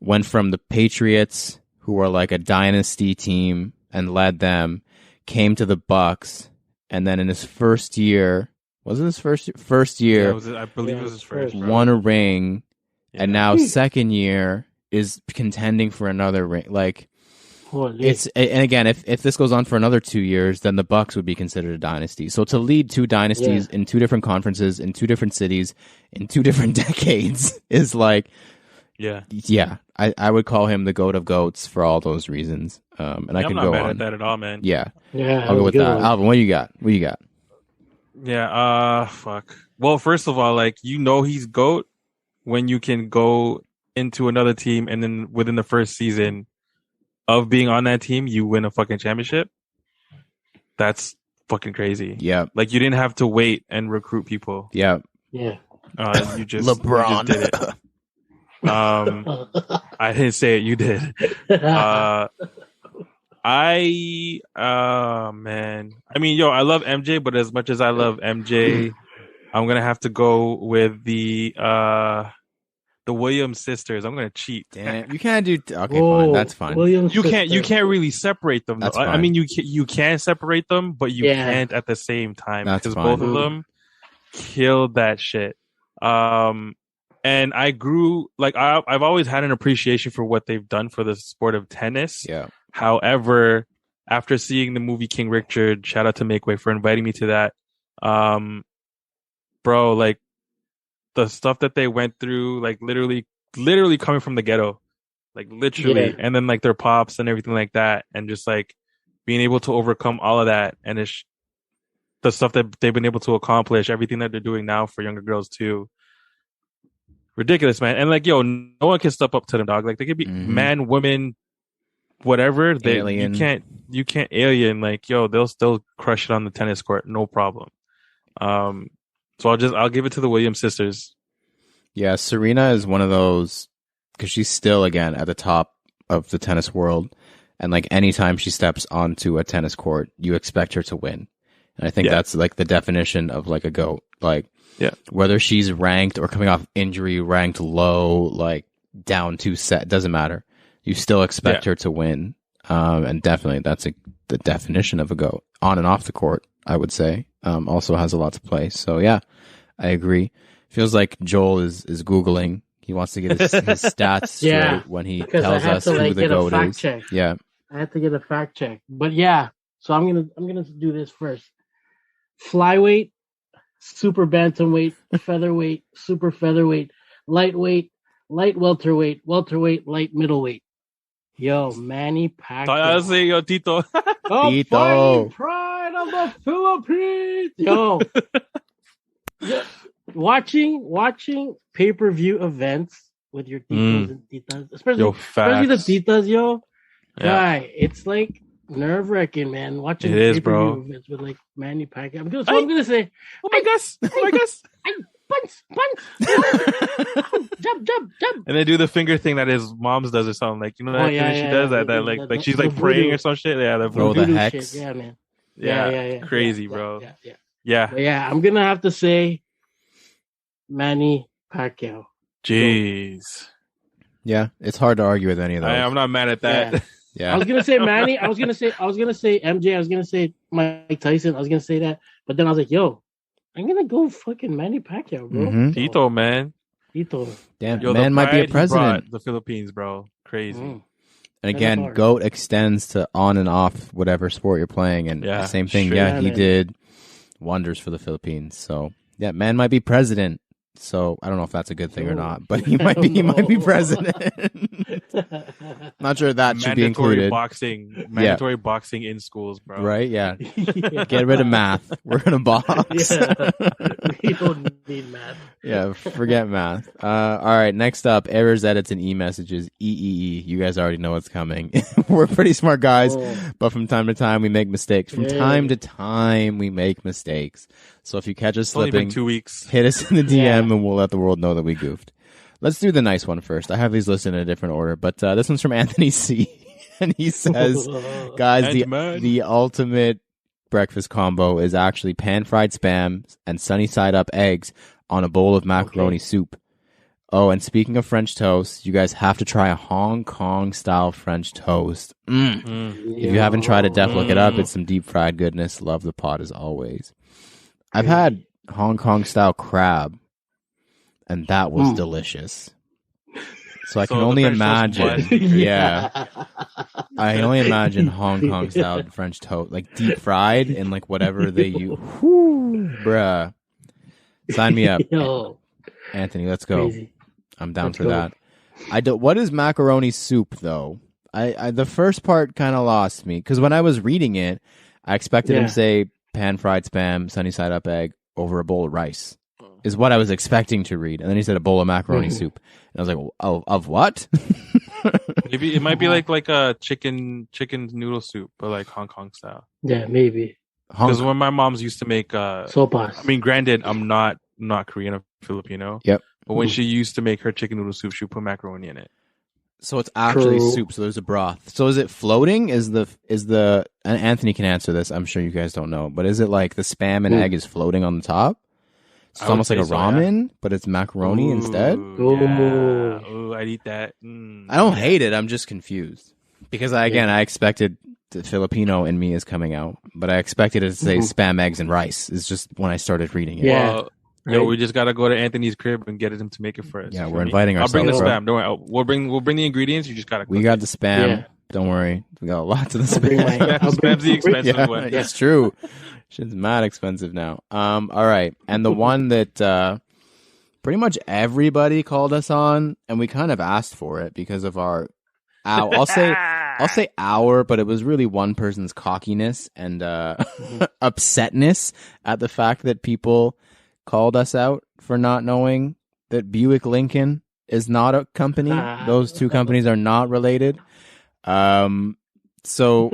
went from the Patriots, who were like a dynasty team, and led them, came to the Bucks, and then in his first year, was it his first year? Yeah, I believe it was his first. Bro. Won a ring, and now second year is contending for another ring. Like, it's, and again, if this goes on for another 2 years, then the Bucks would be considered a dynasty. So to lead 2 dynasties in 2 different conferences, in 2 different cities, in 2 different decades is like, I would call him the GOAT of GOATs for all those reasons. And I could go on. I'm not mad at that at all, man. Yeah, I'll go with that. Alvin, what do you got? Yeah, fuck. Well, first of all, like, he's GOAT when you can go into another team and then within the first season of being on that team, you win a fucking championship. That's fucking crazy. Yeah. Like, you didn't have to wait and recruit people. Yeah. Yeah. You just LeBron you just did it. I didn't say it, you did. Man. I mean, I love MJ, but as much as I love MJ, I'm gonna have to go with the Williams sisters. I'm gonna cheat. Damn, you can't do. Okay, fine. That's fine. Williams you can't really separate them. That's fine. I mean, you can separate them, but you can't at the same time because both of them killed that shit. And I grew like I've always had an appreciation for what they've done for the sport of tennis. Yeah. However, after seeing the movie King Richard, shout out to Make Way for inviting me to that. Bro, like the stuff that they went through, like literally coming from the ghetto, like literally, and then like their pops and everything like that, and just like being able to overcome all of that, and it's the stuff that they've been able to accomplish, everything that they're doing now for younger girls too. Ridiculous, man. And like, no one can step up to them, dog. Like they could be man, woman, whatever. You can't alien. Like, they'll still crush it on the tennis court, no problem. So I'll give it to the Williams sisters. Yeah, Serena is one of those because she's still again at the top of the tennis world, and like anytime she steps onto a tennis court, you expect her to win. And I think that's like the definition of like a GOAT. Like, whether she's ranked or coming off injury, ranked low, like down 2 set, doesn't matter. You still expect her to win. And definitely that's the definition of a GOAT. On and off the court, I would say, also has a lot to play. So yeah, I agree. Feels like Joel is Googling. He wants to get his stats straight when he tells us who the GOAT is. Check. Yeah. I had to get a fact check. But so I'm gonna do this first. Flyweight, super bantamweight, featherweight, super featherweight, lightweight, light welterweight, light middleweight. Yo, Manny Pacquiao. I say, Tito. Tito. Pride of the Philippines. Yo. Watching pay-per-view events with your titos and titas, especially the titas, guy, it's like nerve-wracking, man. Watching pay-per-view events with like Manny Pacquiao. I'm gonna say, oh my gosh. Punch. Jump. And they do the finger thing that his mom's does or something. Like, she does that like she's like praying or some shit. Yeah, the hex. Shit. Yeah, man. Yeah. Crazy, bro. Yeah. But I'm gonna have to say Manny Pacquiao. Jeez. Yeah, it's hard to argue with any of those. I'm not mad at that. Yeah. I was gonna say Manny. I was gonna say MJ. I was gonna say Mike Tyson. I was gonna say that, but then I was like, I'm gonna go fucking Manny Pacquiao, bro. Mm-hmm. Tito, man. Damn, man might be a president. The Philippines, bro. Crazy. And again, GOAT extends to on and off whatever sport you're playing, and the same thing. Sure. Yeah, he did wonders for the Philippines. So yeah, man might be president. So I don't know if that's a good thing or not, but he might be president. Not sure that should be included. Mandatory boxing in schools, bro. Right? Yeah. Get rid of math. We're gonna box. We don't need math. Yeah, forget math. All right, next up, errors, edits, and e-messages. You guys already know what's coming. We're pretty smart guys, but from time to time we make mistakes. From time to time we make mistakes. So if you catch us Only slipping, been 2 weeks. hit us in the DM and we'll let the world know that we goofed. Let's do the nice one first. I have these listed in a different order, but this one's from Anthony C. And he says, guys, the ultimate breakfast combo is actually pan-fried Spam and sunny-side up eggs on a bowl of macaroni soup. Oh, and speaking of French toast, you guys have to try a Hong Kong-style French toast. If you haven't tried it, look it up. It's some deep-fried goodness. Love the pod as always. I've had Hong Kong-style crab, and that was delicious. So I can only imagine. Yeah. I can only imagine Hong Kong style French toast, like deep fried in like whatever they use. Whew, bruh. Sign me up. Anthony, let's go. Crazy. I'm down for that. What is macaroni soup though? I the first part kind of lost me because when I was reading it, I expected him to say pan fried Spam, sunny side up egg over a bowl of rice. Is what I was expecting to read, and then he said a bowl of macaroni soup, and I was like, "Oh, of what?" Maybe it might be like a chicken noodle soup, but like Hong Kong style. Yeah, maybe. Because when my mom's used to make sopas. I mean, granted, I'm not Korean or Filipino. Yep. But when she used to make her chicken noodle soup, she would put macaroni in it. So it's actually soup. So there's a broth. So is it floating? Is the and Anthony can answer this. I'm sure you guys don't know, but is it like the Spam and egg is floating on the top? It's almost like a ramen, but it's macaroni instead. Yeah. Ooh, I'd eat that. I don't hate it. I'm just confused because I expected the Filipino in me is coming out, but I expected it to say Spam, eggs, and rice. It's just when I started reading it. Yeah. Well, we just gotta go to Anthony's crib and get him to make it for us. Yeah, we're inviting ourselves. I'll bring the Spam. Don't worry. We'll bring the ingredients. You just gotta. We got the Spam. Yeah. Don't worry. We got lots of the Spam. Spam's the expensive one. It's true. Shit's mad expensive now. All right. And the one that pretty much everybody called us on, and we kind of asked for it because of our I'll say our, but it was really one person's cockiness and upsetness at the fact that people called us out for not knowing that Buick Lincoln is not a company. Those two companies are not related. So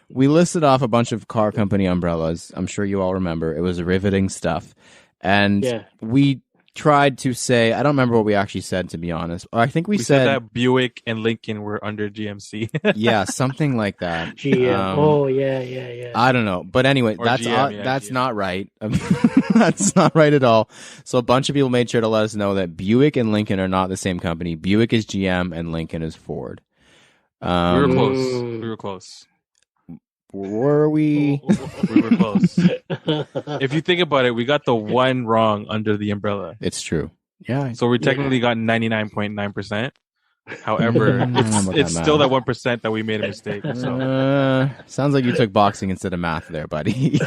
we listed off a bunch of car company umbrellas. I'm sure you all remember. It was riveting stuff. And we tried to say, I don't remember what we actually said, to be honest. I think we said that Buick and Lincoln were under GMC. Yeah, something like that. Yeah. I don't know. But anyway, or that's GM, that's GM. Not right. That's not right at all. So a bunch of people made sure to let us know that Buick and Lincoln are not the same company. Buick is GM and Lincoln is Ford. We were close. We were close. Were we? We were close. If you think about it, we got the one wrong under the umbrella. It's true. Yeah. So we technically got 99.9%. However, it's still that 1% that we made a mistake. So. Sounds like you took boxing instead of math there, buddy.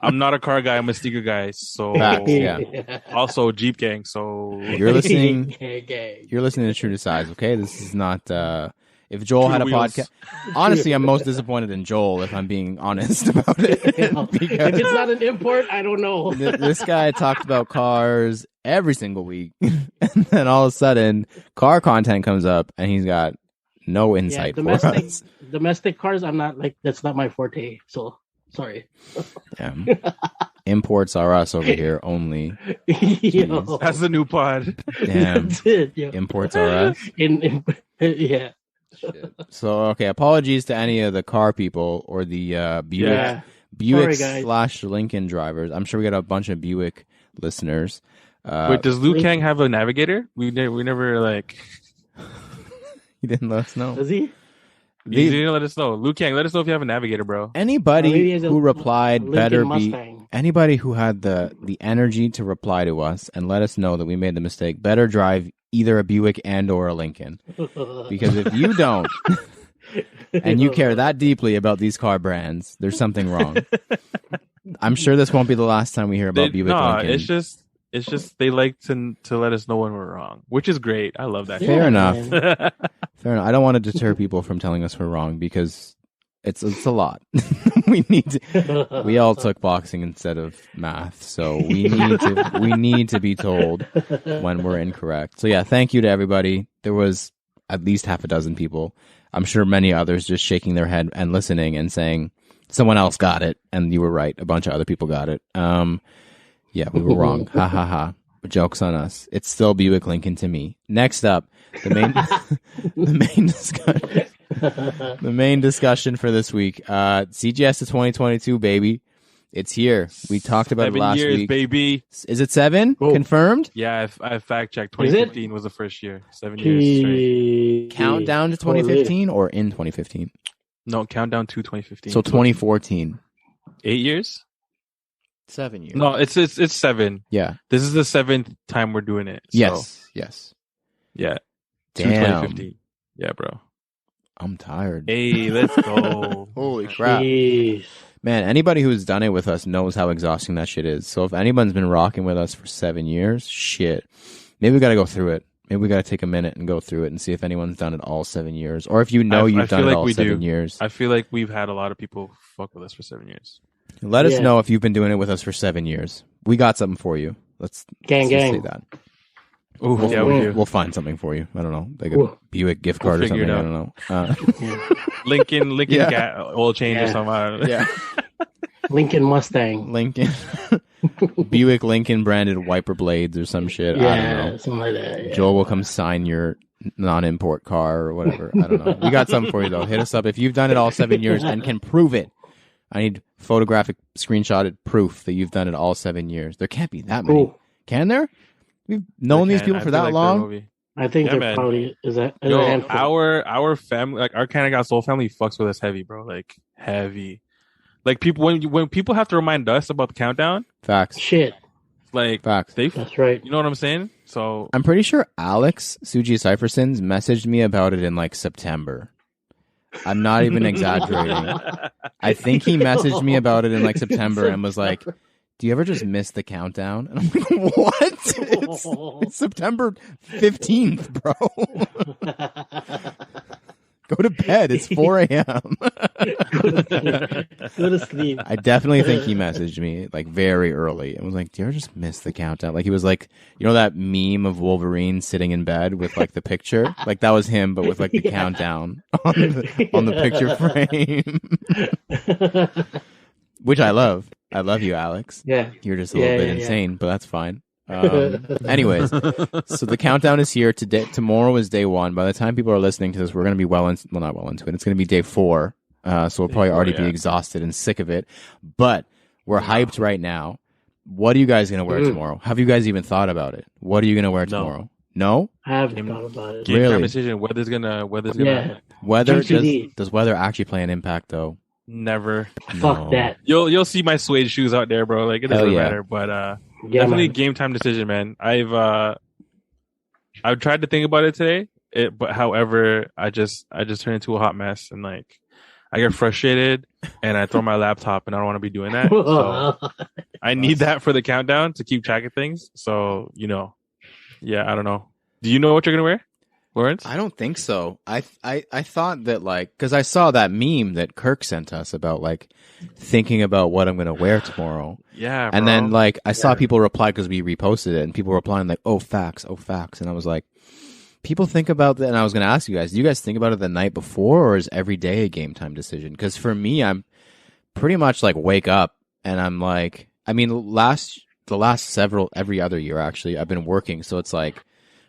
I'm not a car guy. I'm a sneaker guy. So also Jeep gang. So you're listening. You're listening to True to Size. Okay, this is not. If Joel had a podcast, honestly, I'm most disappointed in Joel, if I'm being honest about it. If it's not an import, I don't know. This guy talked about cars every single week, and then all of a sudden, car content comes up, and he's got no insight for us. Domestic cars, I'm not like, that's not my forte. So sorry. Yeah. Imports are us over here only. That's the new pod. Damn. That's it, Imports are us. Yeah. Shit. So okay, apologies to any of the car people or the Buick / Lincoln drivers. I'm sure we got a bunch of Buick listeners. Wait, does Liu Kang have a navigator? We never like. He didn't let us know. Does he? He didn't let us know. Liu Kang, let us know if you have a navigator, bro. Anybody who replied better Mustang. be anybody who had the energy to reply to us and let us know that we made the mistake. Better drive either a Buick and or a Lincoln, because if you don't and you care that deeply about these car brands, there's something wrong. I'm sure this won't be the last time we hear about Buick Lincoln. It's just they like to let us know when we're wrong, which is great. I love that. Fair enough. Fair enough. I don't want to deter people from telling us we're wrong, because It's a lot. We all took boxing instead of math, so we need to be told when we're incorrect. So yeah, thank you to everybody. There was at least half a dozen people. I'm sure many others just shaking their head and listening and saying someone else got it and you were right. A bunch of other people got it. Yeah, we were wrong. Ha ha ha. But joke's on us. It's still Buick Lincoln to me. Next up, the main discussion for this week. CGS to 2022, baby. It's here. We talked about it last 7 years, week. baby. Is it 7? Cool. Confirmed? Yeah, I fact checked. 2015 was the first year. 7 years straight. Countdown to 2015 or in 2015? No, countdown to 2015. So 2014. 8 years? 7 years. No, it's 7. Yeah. This is the 7th time we're doing it. So, Yes. Yeah. Damn. 2015. Yeah, bro. I'm tired. Hey, let's go. Holy crap. Jeez. Man, anybody who's done it with us knows how exhausting that shit is. So if anyone's been rocking with us for 7 years, shit. Maybe we got to go through it. Maybe we got to take a minute and go through it and see if anyone's done it all 7 years. Or if you've done it all 7 years. I feel like we've had a lot of people fuck with us for 7 years. Let us know if you've been doing it with us for 7 years. We got something for you. Let's gang. say that. Ooh, yeah, we do. We'll find something for you. I don't know, like a Buick gift card or something. I don't know. Lincoln oil change or something. I don't know. Yeah. Lincoln Mustang. Buick Lincoln branded wiper blades or some shit. Yeah, I don't know. something like that. Yeah. Joel will come sign your non-import car or whatever. I don't know. We got something for you though. Hit us up if you've done it all 7 years and can prove it. I need photographic screenshotted proof that you've done it all 7 years. There can't be that many. Ooh. Can there? We've known these people for that long. I think Yeah, there probably is a Yo, handful. our family, like our Canada Got Soul family, fucks with us heavy, bro. Like heavy. Like people when people have to remind us about the countdown. Facts. Shit. Like Facts. That's right. You know what I'm saying? So I'm pretty sure Alex Suji Cyphersons messaged me about it in like September. I'm not even exaggerating. I think he messaged me about it in like September and was like, "Do you ever just miss the countdown?" And I'm like, "What? It's September 15th, bro. Go to bed. It's 4 a.m. Go to sleep. I definitely think he messaged me like very early and was like, "Do you ever just miss the countdown?" Like he was like, you know that meme of Wolverine sitting in bed with like the picture? Like that was him, but with like the countdown on the picture frame. Which I love. I love you, Alex. Yeah. You're just a little bit insane, but that's fine. Anyways, so the countdown is here. Today, tomorrow is day 1. By the time people are listening to this, we're going to be not well into it. It's going to be day 4. So we'll probably already be exhausted and sick of it. But we're hyped right now. What are you guys going to wear tomorrow? Have you guys even thought about it? What are you going to wear tomorrow? No? I haven't thought about it. game time decision. Weather's gonna. Weather does weather actually play an impact though? Never. Fuck that. You'll see my suede shoes out there, bro. Like it doesn't matter. But definitely man. game time decision, man. I've tried to think about it today. But however, I just turn into a hot mess and like I get frustrated and I throw my laptop and I don't want to be doing that. So I need that for the countdown to keep track of things. So yeah, I don't know. Do you know what you're gonna wear, Lawrence? I don't think so. I thought that like because I saw that meme that Kirk sent us about like thinking about what I'm gonna wear tomorrow. Yeah, and bro. then like I saw people reply because we reposted it and people were replying like oh facts, and I was like people think about that and I was gonna ask you guys, do you guys think about it the night before or is every day a game time decision? Because for me, I'm pretty much like wake up and I'm like I mean the last every other year actually I've been working, so it's like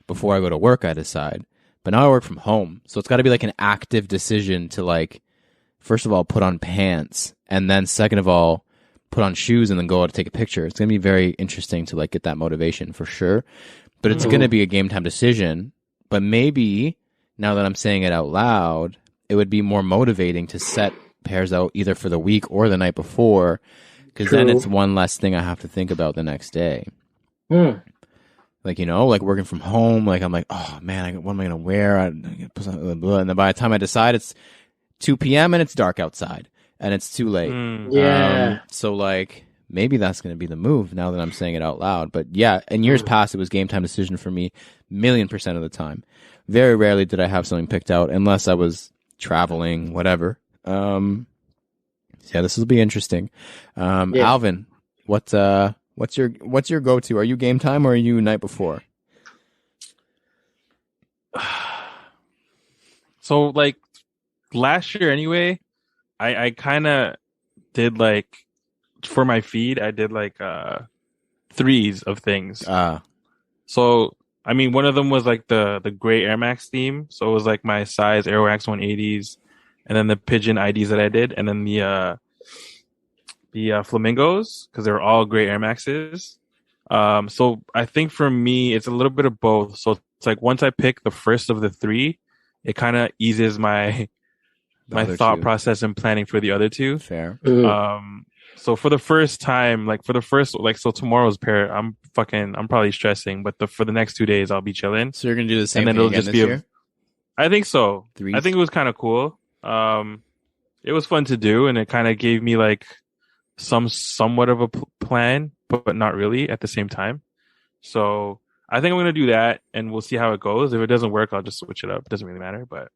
before I go to work I decide. But now I work from home, so it's got to be like an active decision to like first of all put on pants and then second of all put on shoes and then go out to take a picture. It's going to be very interesting to like get that motivation for sure. But it's going to be a game time decision, but maybe now that I'm saying it out loud, it would be more motivating to set pairs out either for the week or the night before. Because then it's one less thing I have to think about the next day. Like, like working from home, like I'm like, oh man, what am I going to wear? And then by the time I decide it's 2 p.m. and it's dark outside and it's too late. Yeah. So like maybe that's going to be the move now that I'm saying it out loud. But yeah, in years past, it was game time decision for me 1,000,000% of the time. Very rarely did I have something picked out unless I was traveling, whatever. Yeah, this will be interesting. Alvin, what's your go-to? Are you game time or are you night before? So like last year anyway, I kind of did like for my feed, I did like threes of things. So I mean, one of them was like the gray Air Max theme. So it was like my size Air Max 180s, and then the pigeon IDs that I did, and then the flamingos because they were all gray Air Maxes. So I think for me, it's a little bit of both. So it's like once I pick the first of the three, it kind of eases my thought process and planning for the other two. Fair. So for the first time, so tomorrow's pair, I'm probably stressing, but for the next 2 days, I'll be chilling. So you're gonna do the same thing again this year? I think so. Threes? I think it was kind of cool. It was fun to do, and it kind of gave me like somewhat of a plan, but not really at the same time. So I think I'm gonna do that, and we'll see how it goes. If it doesn't work, I'll just switch it up. It doesn't really matter, but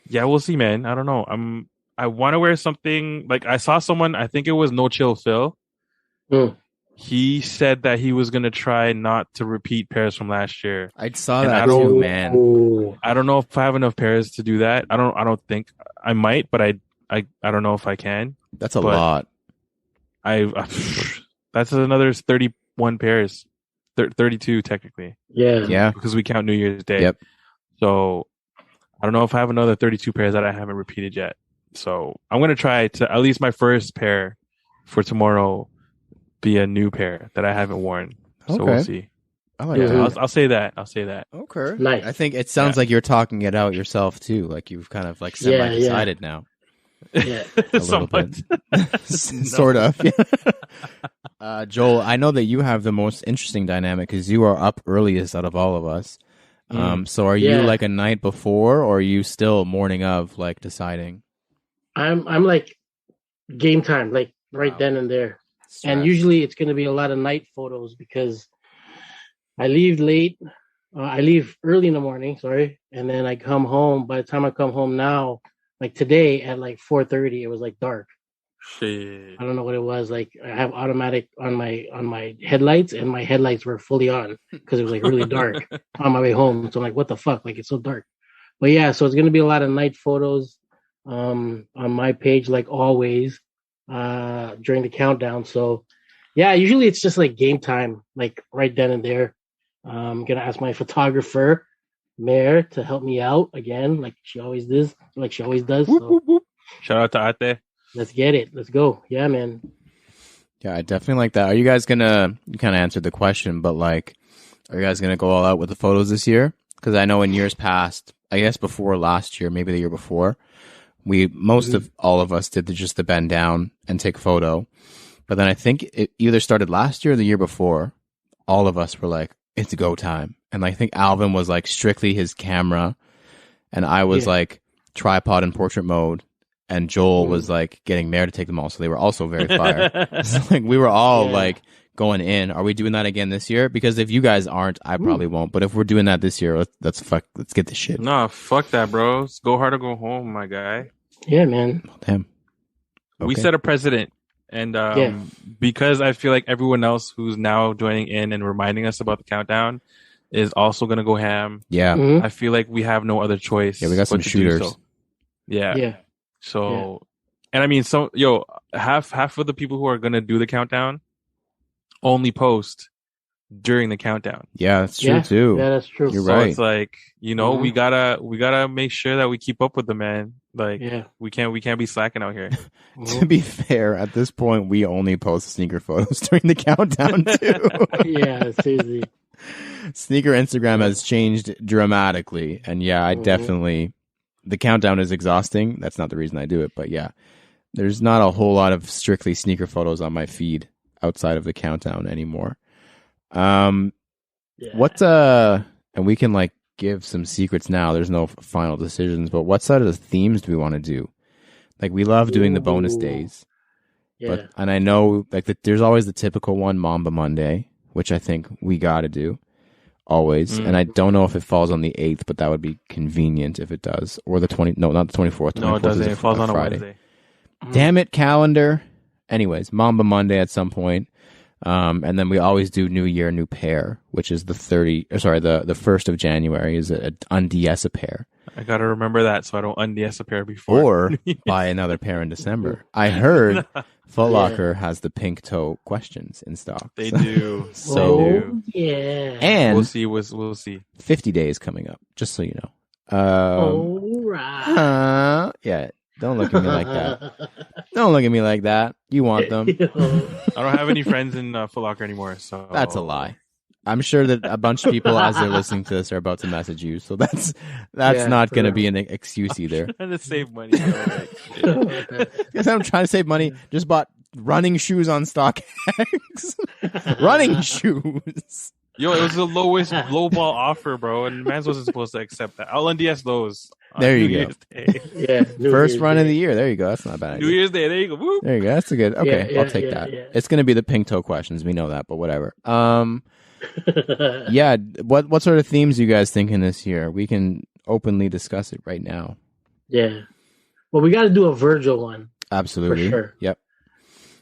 yeah, we'll see, man. I don't know. I want to wear something like I saw someone. I think it was No Chill Phil. He said that he was gonna try not to repeat pairs from last year. I saw that too, man. I don't know if I have enough pairs to do that. I don't think I might, but I don't know if I can. That's a lot. That's another 31 pairs, 32 technically. Yeah. Because we count New Year's Day. Yep. So I don't know if I have another 32 pairs that I haven't repeated yet. So I'm gonna try to at least my first pair for tomorrow be a new pair that I haven't worn. So we'll see. I like that. I'll say that. Okay. Nice. I think it sounds like you're talking it out yourself too. Like you've kind of like semi-decided now. Yeah. A little bit. Sort of. Joel, I know that you have the most interesting dynamic because you are up earliest out of all of us. So are you like a night before, or are you still morning of, like deciding? I'm like game time, like right then and there. And usually it's going to be a lot of night photos because I leave late. I leave early in the morning, and then I come home. By the time I come home now, like today at like 4:30, it was like dark. Shit. I don't know what it was. Like I have automatic on my headlights, and my headlights were fully on because it was like really dark on my way home. So I'm like, what the fuck? Like it's so dark. But yeah, so it's gonna be a lot of night photos on my page, like always, during the countdown. So yeah, usually it's just like game time, like right then and there. I'm gonna ask my photographer, Mare, to help me out again, like she always does. So. Shout out to Ate. Let's get it. Let's go. Yeah, man. Yeah, I definitely like that. Are you guys you kind of answered the question, but like, are you guys gonna go all out with the photos this year? Because I know in years past, I guess before last year, maybe the year before, most of all of us did just the bend down and take a photo. But then I think it either started last year or the year before. All of us were like, it's go time. And I think Alvin was like strictly his camera, and I was like tripod and portrait mode, and Joel was like getting Mare to take them all. So they were also very fire. So, like we were all like going in. Are we doing that again this year? Because if you guys aren't, I probably won't. But if we're doing that this year, let's get this shit. Nah, fuck that, bro. Let's go hard or go home, my guy. Yeah, man. Well, damn. Okay. We set a precedent. And because I feel like everyone else who's now joining in and reminding us about the countdown is also going to go ham. Yeah. I feel like we have no other choice. Yeah, we got some shooters. So. Yeah. Yeah. So, and I mean, half of the people who are going to do the countdown only post during the countdown. Yeah, that's true too. Yeah, that's true. You're so right. It's like, we gotta make sure that we keep up with the man. Like, we can't be slacking out here. To be fair, at this point, we only post sneaker photos during the countdown too. Yeah, seriously. Sneaker Instagram has changed dramatically, and I definitely. The countdown is exhausting. That's not the reason I do it, but there's not a whole lot of strictly sneaker photos on my feed outside of the countdown anymore. And we can like give some secrets now. There's no final decisions, but what side of the themes do we want to do? Like we love doing the bonus days, and I know like there's always the typical one, Mamba Monday, which I think we got to do. always. And I don't know if it falls on the 8th, but that would be convenient if it does. Or the 20. No, not the 24th. No, it doesn't. It falls on a Friday. Wednesday. Damn it, calendar. Anyways, Mamba Monday at some point. And then we always do New Year, New Pair, which is the 1st of January is a undies a pair. I gotta remember that so I don't undies a pair before. Or buy another pair in December. I heard Foot Locker has the pink toe questions in stock. They do. So yeah. And we'll see. 50 days coming up, just so you know. All right. Yeah. Don't look at me like that. Don't look at me like that. You want them. I don't have any friends in Foot Locker anymore, so That's a lie. I'm sure that a bunch of people, as they're listening to this, are about to message you. So that's not going to be an excuse either. Trying to save money. Because I'm trying to save money. Just bought running shoes on StockX. Running shoes. Yo, it was the lowest lowball offer, bro, and Mans wasn't supposed to accept that. I'll undies those. There you go. Yeah, First run of the year. There you go. That's not a bad idea. New Year's Day. There you go. Woo. There you go. That's a good. Okay, Yeah, I'll take that. yeah. It's going to be the pink toe questions. We know that, but whatever. Yeah. What sort of themes are you guys thinking this year? We can openly discuss it right now. Yeah. Well, we got to do a Virgil one. Absolutely. For sure. Yep.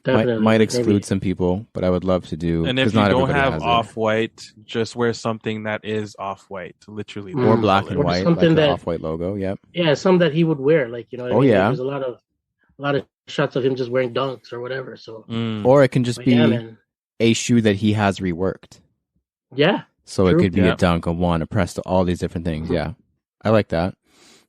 Definitely. Might exclude Maybe. some people, but I would love to do. And if 'cause you not don't everybody have has it. off-white, just wear something that is off-white, literally. Or black and Or white, like something the that- off-white logo. Yep. Yeah, some that he would wear, like what I mean? yeah. There's a lot of shots of him just wearing dunks or whatever. So, Or it can just but be yeah, man. a shoe that he has reworked. Yeah. So True. it could be Yeah. a dunk, a one, a presto, all these different things. Yeah. I like that.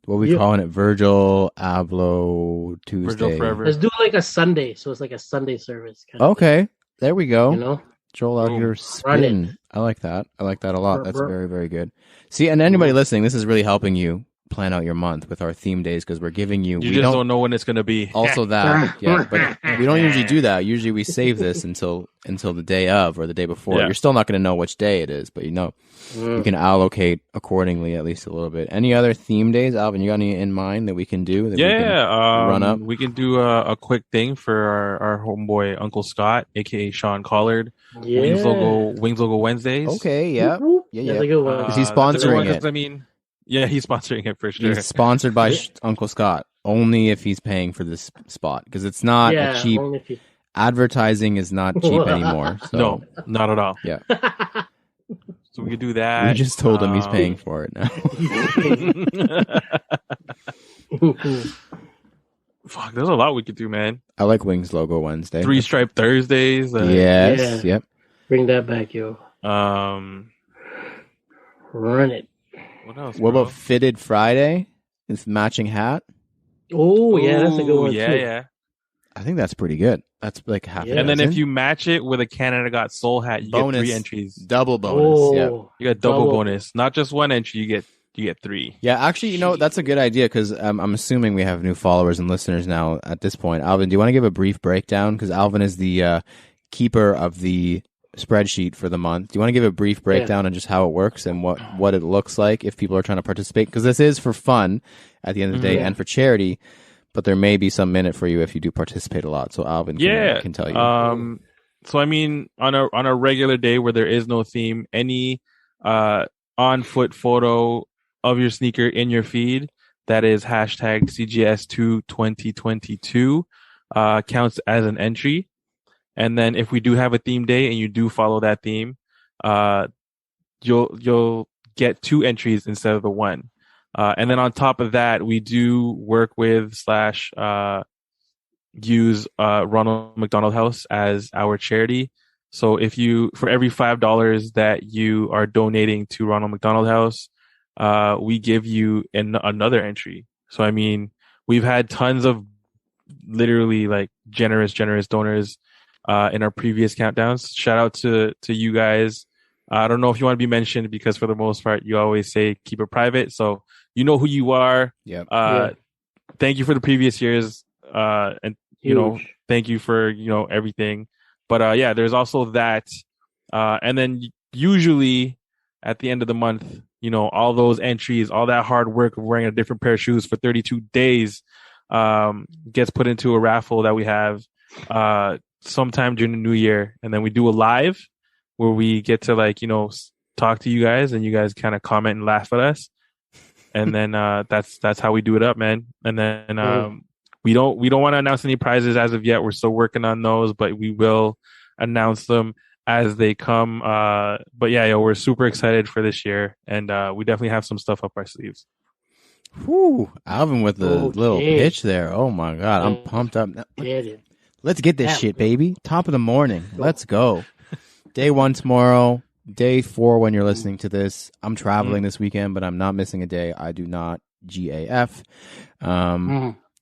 What we Yeah. calling it? Virgil Abloh Tuesday. Virgil forever. Let's do like a Sunday, so it's like a Sunday service. Kind of Okay. There we go. thing, you know. Joel out Boom. here Run it. spitting. I like that. I like that a lot. That's Brr. very, very good. See, and anybody listening, this is really helping you plan out your month with our theme days because we're giving you. You we just don't don't know when it's going to be. also that, yeah. But we don't usually do that. Usually we save this until the day of or the day before. Yeah. You're still not going to know which day it is, but you can allocate accordingly at least a little bit. Any other theme days, Alvin? You got any in mind that we can do? That we can run up. We can do a quick thing for our homeboy Uncle Scott, aka Sean Collard. Yeah. Wings logo Wednesdays. Okay, yeah, yeah, That's a yeah. good one. Is he That's a good sponsoring one, 'cause, it? I mean, yeah, he's sponsoring it for sure. He's sponsored by Uncle Scott only if he's paying for this spot because it's not Yeah, a cheap. only if you- Advertising is not cheap anymore. So. No, not at all. Yeah. So we could do that. We just told him he's paying for it now. Fuck, there's a lot we could do, man. I like Wings logo Wednesday. 3 Stripe Thursdays. Yes. Yeah. Yep. Bring that back, yo. Um. Run it. What else? What bro? about Fitted Friday? It's matching hat. Oh, yeah, that's a good one, Yeah, too. yeah. I think that's pretty good. That's like half. Yeah. And then if dozen. you match it with a Canada Got Soul hat, you bonus get 3 entries. double bonus. Oh, Yeah. You got double double. bonus, not just 1 entry. You get 3. Yeah, actually, that's a good idea because I'm assuming we have new followers and listeners now at this point. Alvin, do you want to give a brief breakdown? Because Alvin is the keeper of the spreadsheet for the month. Do you want to give a brief breakdown on just how it works and what it looks like if people are trying to participate? Because this is for fun at the end of the day and for charity, but there may be some minute for you if you do participate a lot. So Alvin can tell you. So I mean, on a regular day where there is no theme, any on foot photo of your sneaker in your feed that is hashtag CGS2 2022 counts as an entry. And then if we do have a theme day and you do follow that theme, you'll get 2 entries instead of the 1. And then on top of that, we do work with / use Ronald McDonald House as our charity. So for every $5 that you are donating to Ronald McDonald House, we give you another entry. So I mean, we've had tons of literally like generous donors in our previous countdowns. Shout out to you guys. I don't know if you want to be mentioned because for the most part, you always say keep it private. So you know who you are. Yeah. Thank you for the previous years. And Huge. thank you for, everything. But yeah, there's also that. And then usually at the end of the month, all those entries, all that hard work of wearing a different pair of shoes for 32 days gets put into a raffle that we have sometime during the new year. And then we do a live where we get to talk to you guys, and you guys kind of comment and laugh at us, and then that's how we do it up, man. And then we don't want to announce any prizes as of yet. We're still working on those, but we will announce them as they come. But yeah, yo, we're super excited for this year, and we definitely have some stuff up our sleeves. Whew, Alvin with the little pitch there. Oh my God, I'm pumped up. Let's get this shit, baby. Top of the morning. Let's go. Day 1 tomorrow. Day 4 when you're listening to this. I'm traveling this weekend, but I'm not missing a day. I do not GAF.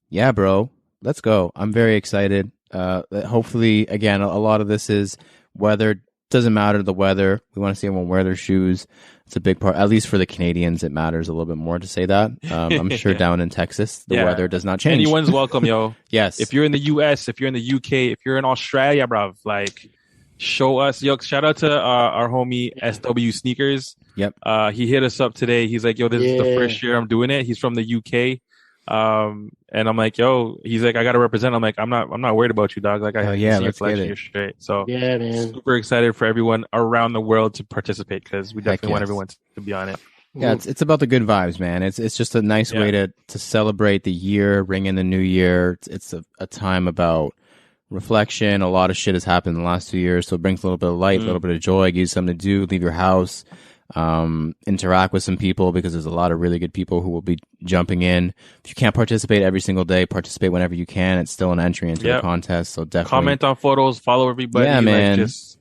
Yeah, bro. Let's go. I'm very excited. Hopefully, again, a lot of this is weather. Doesn't matter the weather. We want to see everyone wear their shoes. It's a big part. At least for the Canadians, it matters a little bit more to say that. I'm sure down in Texas, the weather does not change. Anyone's welcome, yo. Yes. If you're in the US, if you're in the UK, if you're in Australia, bro, like, show us. Yo, shout out to our homie SW Sneakers. Yep. He hit us up today. He's like, yo, this is the first year I'm doing it. He's from the UK. And I'm like, yo, he's like, I gotta represent. I'm like, I'm not worried about you, dog. Like, I see your collection, you're straight. So yeah, man, super excited for everyone around the world to participate, because we definitely want everyone to be on it. Yeah, it's about the good vibes, man. It's just a nice way to celebrate the year, ring in the new year. It's a time about reflection. A lot of shit has happened in the last 2 years, so it brings a little bit of light, a little bit of joy, gives you something to do, leave your house, interact with some people, because there's a lot of really good people who will be jumping in. If you can't participate every single day, participate whenever you can. It's still an entry into the contest, so definitely comment on photos, follow everybody. Yeah, man. Like, just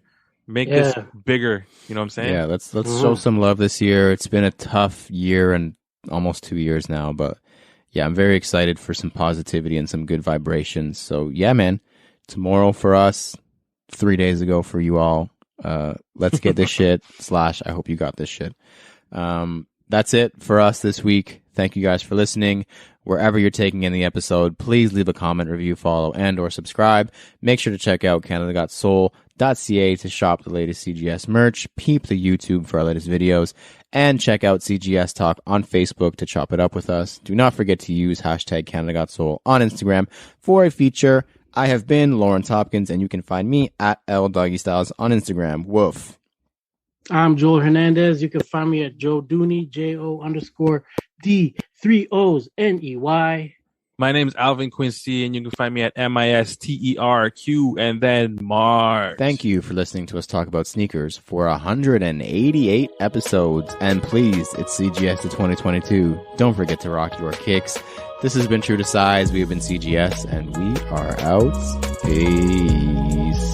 make this bigger. You know what I'm saying? Yeah, let's show some love this year. It's been a tough year and almost 2 years now, but yeah, I'm very excited for some positivity and some good vibrations. So yeah, man, tomorrow for us, 3 days ago for you all. Let's get this shit / I hope you got this shit. That's it for us this week. Thank you guys for listening. Wherever you're taking in the episode, please leave a comment, review, follow, and or subscribe. Make sure to check out CanadaGotSoul.ca to shop the latest CGS merch, peep the YouTube for our latest videos, and check out CGS Talk on Facebook to chop it up with us. Do not forget to use hashtag CanadaGotSoul on Instagram for a feature. I have been Lawrence Hopkins, and you can find me at LDoggyStyles on Instagram. Woof. I'm Joel Hernandez. You can find me at Joe Dooney, JO_D3OsNEY. My name's Alvin Quincy, and you can find me at MISTERQ and then Mars. Thank you for listening to us talk about sneakers for 188 episodes. And please, it's CGS to 2022. Don't forget to rock your kicks. This has been True to Size. We have been CGS, and we are out. Peace.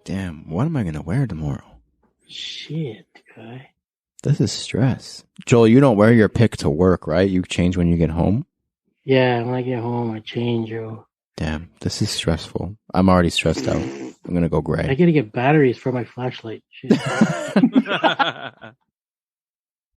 Damn, what am I going to wear tomorrow? Shit, guy. This is stress. Joel, you don't wear your pick to work, right? You change when you get home? Yeah, when I get home, I change, yo. Damn, this is stressful. I'm already stressed out. I'm going to go gray. I got to get batteries for my flashlight. Shit.